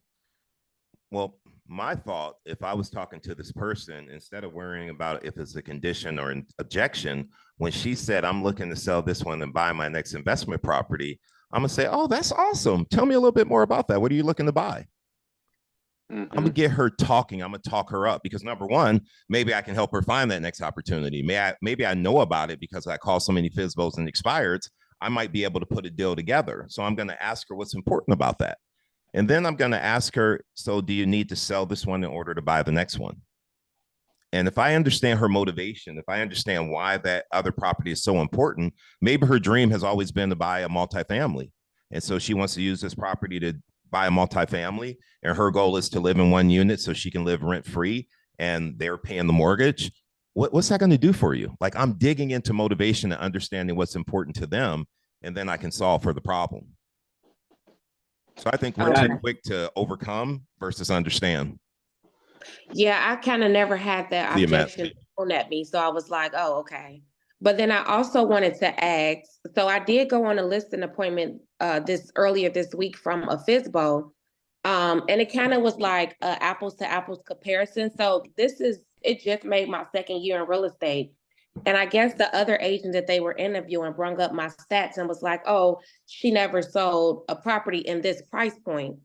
Well, my thought, if I was talking to this person, instead of worrying about if it's a condition or an objection, when she said, I'm looking to sell this one and buy my next investment property, I'm going to say, oh, that's awesome. Tell me a little bit more about that. What are you looking to buy? I'm going to get her talking. I'm going to talk her up because number one, maybe I can help her find that next opportunity. Maybe I know about it because I call so many FSBOs and expireds. I might be able to put a deal together. So I'm going to ask her what's important about that. And then I'm going to ask her, so do you need to sell this one in order to buy the next one? And if I understand her motivation, if I understand why that other property is so important, maybe her dream has always been to buy a multifamily. And so she wants to use this property to buy a multifamily. And her goal is to live in one unit so she can live rent free and they're paying the mortgage. What's that going to do for you? Like, I'm digging into motivation and understanding what's important to them, and then I can solve for the problem. So I think we're too quick to overcome versus understand. Yeah, I kind of never had that See you, Matt. objection thrown at me, so I was like, oh, okay. But then I also wanted to ask, so I did go on a listing appointment earlier this week from a FSBO, and it kind of was like apples to apples comparison. So it just made my second year in real estate. And I guess the other agent that they were interviewing brought up my stats and was like, oh, she never sold a property in this price point.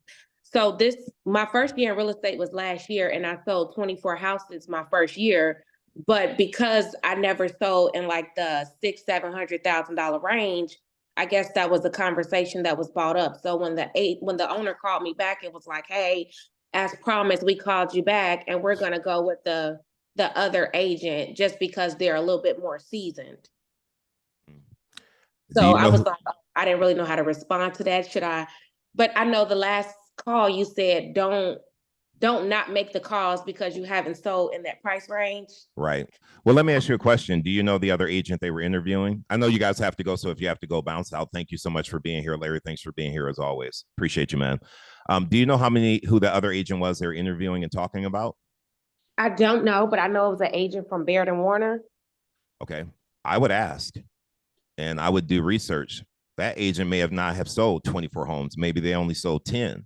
So my first year in real estate was last year, and I sold 24 houses my first year. But because I never sold in like the $600,000-$700,000 range, I guess that was a conversation that was brought up. So when the owner called me back, it was like, hey, as promised, we called you back, and we're gonna go with the other agent just because they're a little bit more seasoned. So I was like, oh, I didn't really know how to respond to that. But I know the last call you said, don't not make the calls because you haven't sold in that price range. Right. Well, let me ask you a question. Do you know the other agent they were interviewing? I know you guys have to go, so if you have to go, bounce out. Thank you so much for being here, Larry. Thanks for being here as always. Appreciate you, man. Do you know who the other agent was they were interviewing and talking about? I don't know, but I know it was an agent from Baird and Warner. Okay. I would ask, and I would do research. That agent may not have sold 24 homes. Maybe they only sold 10.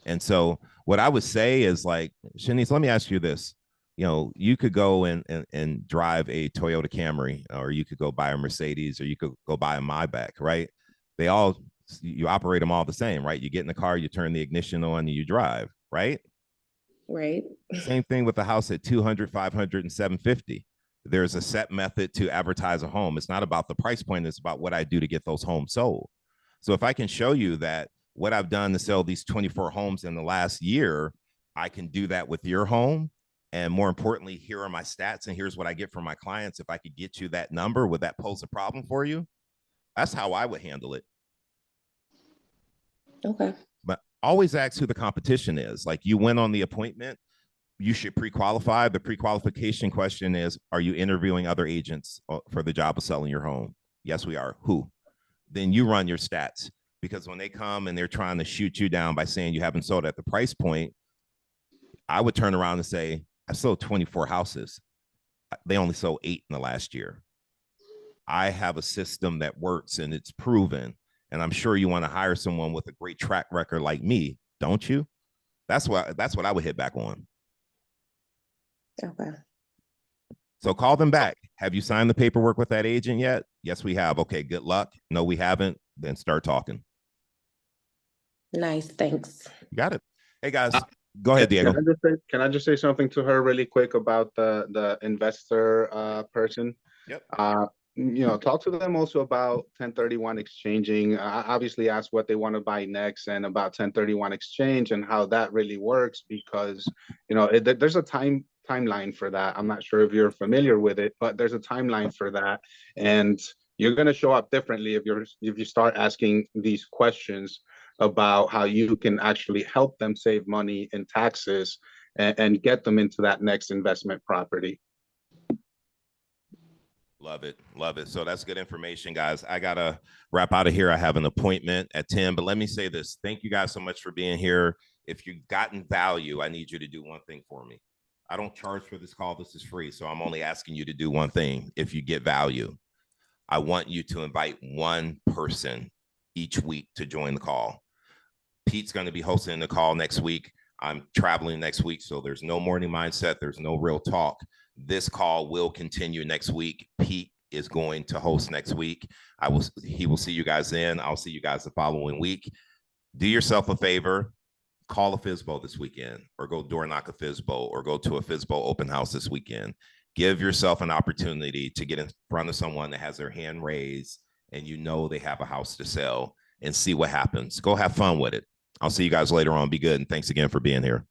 And so what I would say is, like, Shanice, let me ask you this. You could go and drive a Toyota Camry, or you could go buy a Mercedes, or you could go buy a Maybach, right? You operate them all the same, right? You get in the car, you turn the ignition on, and you drive, right? Right. Same thing with the house at 200, 500, and 750. There's a set method to advertise a home. It's not about the price point. It's about what I do to get those homes sold. So if I can show you that what I've done to sell these 24 homes in the last year, I can do that with your home. And more importantly, here are my stats, and here's what I get from my clients. If I could get you that number, would that pose a problem for you? That's how I would handle it. Okay. But always ask who the competition is. Like, you went on the appointment, you should pre-qualify. The pre-qualification question is, are you interviewing other agents for the job of selling your home? Yes, we are. Who? Then you run your stats. Because when they come and they're trying to shoot you down by saying you haven't sold at the price point, I would turn around and say, I sold 24 houses. They only sold 8 in the last year. I have a system that works and it's proven. And I'm sure you want to hire someone with a great track record like me, don't you? That's what I would hit back on. Okay. So call them back. Have you signed the paperwork with that agent yet? Yes, we have. Okay, good luck. No, we haven't. Then start talking. Nice, thanks. You got it. Hey guys, go ahead, Diego. Can I just say something to her really quick about the investor person? Yep. Talk to them also about 1031 exchanging. Obviously, ask what they want to buy next, and about 1031 exchange and how that really works, because there's a timeline for that. I'm not sure if you're familiar with it, but there's a timeline for that, and you're going to show up differently if you start asking these questions about how you can actually help them save money in taxes and get them into that next investment property. Love it. Love it. So that's good information, guys. I got to wrap out of here. I have an appointment at 10, but let me say this. Thank you guys so much for being here. If you've gotten value, I need you to do one thing for me. I don't charge for this call. This is free. So I'm only asking you to do one thing. If you get value, I want you to invite one person each week to join the call. Pete's going to be hosting the call next week. I'm traveling next week, so there's no morning mindset. There's no real talk. This call will continue next week. Pete is going to host next week. He will see you guys then. I'll see you guys the following week. Do yourself a favor. Call a FSBO this weekend, or go door knock a FSBO, or go to a FSBO open house this weekend. Give yourself an opportunity to get in front of someone that has their hand raised and they have a house to sell, and see what happens. Go have fun with it. I'll see you guys later on. Be good. And thanks again for being here.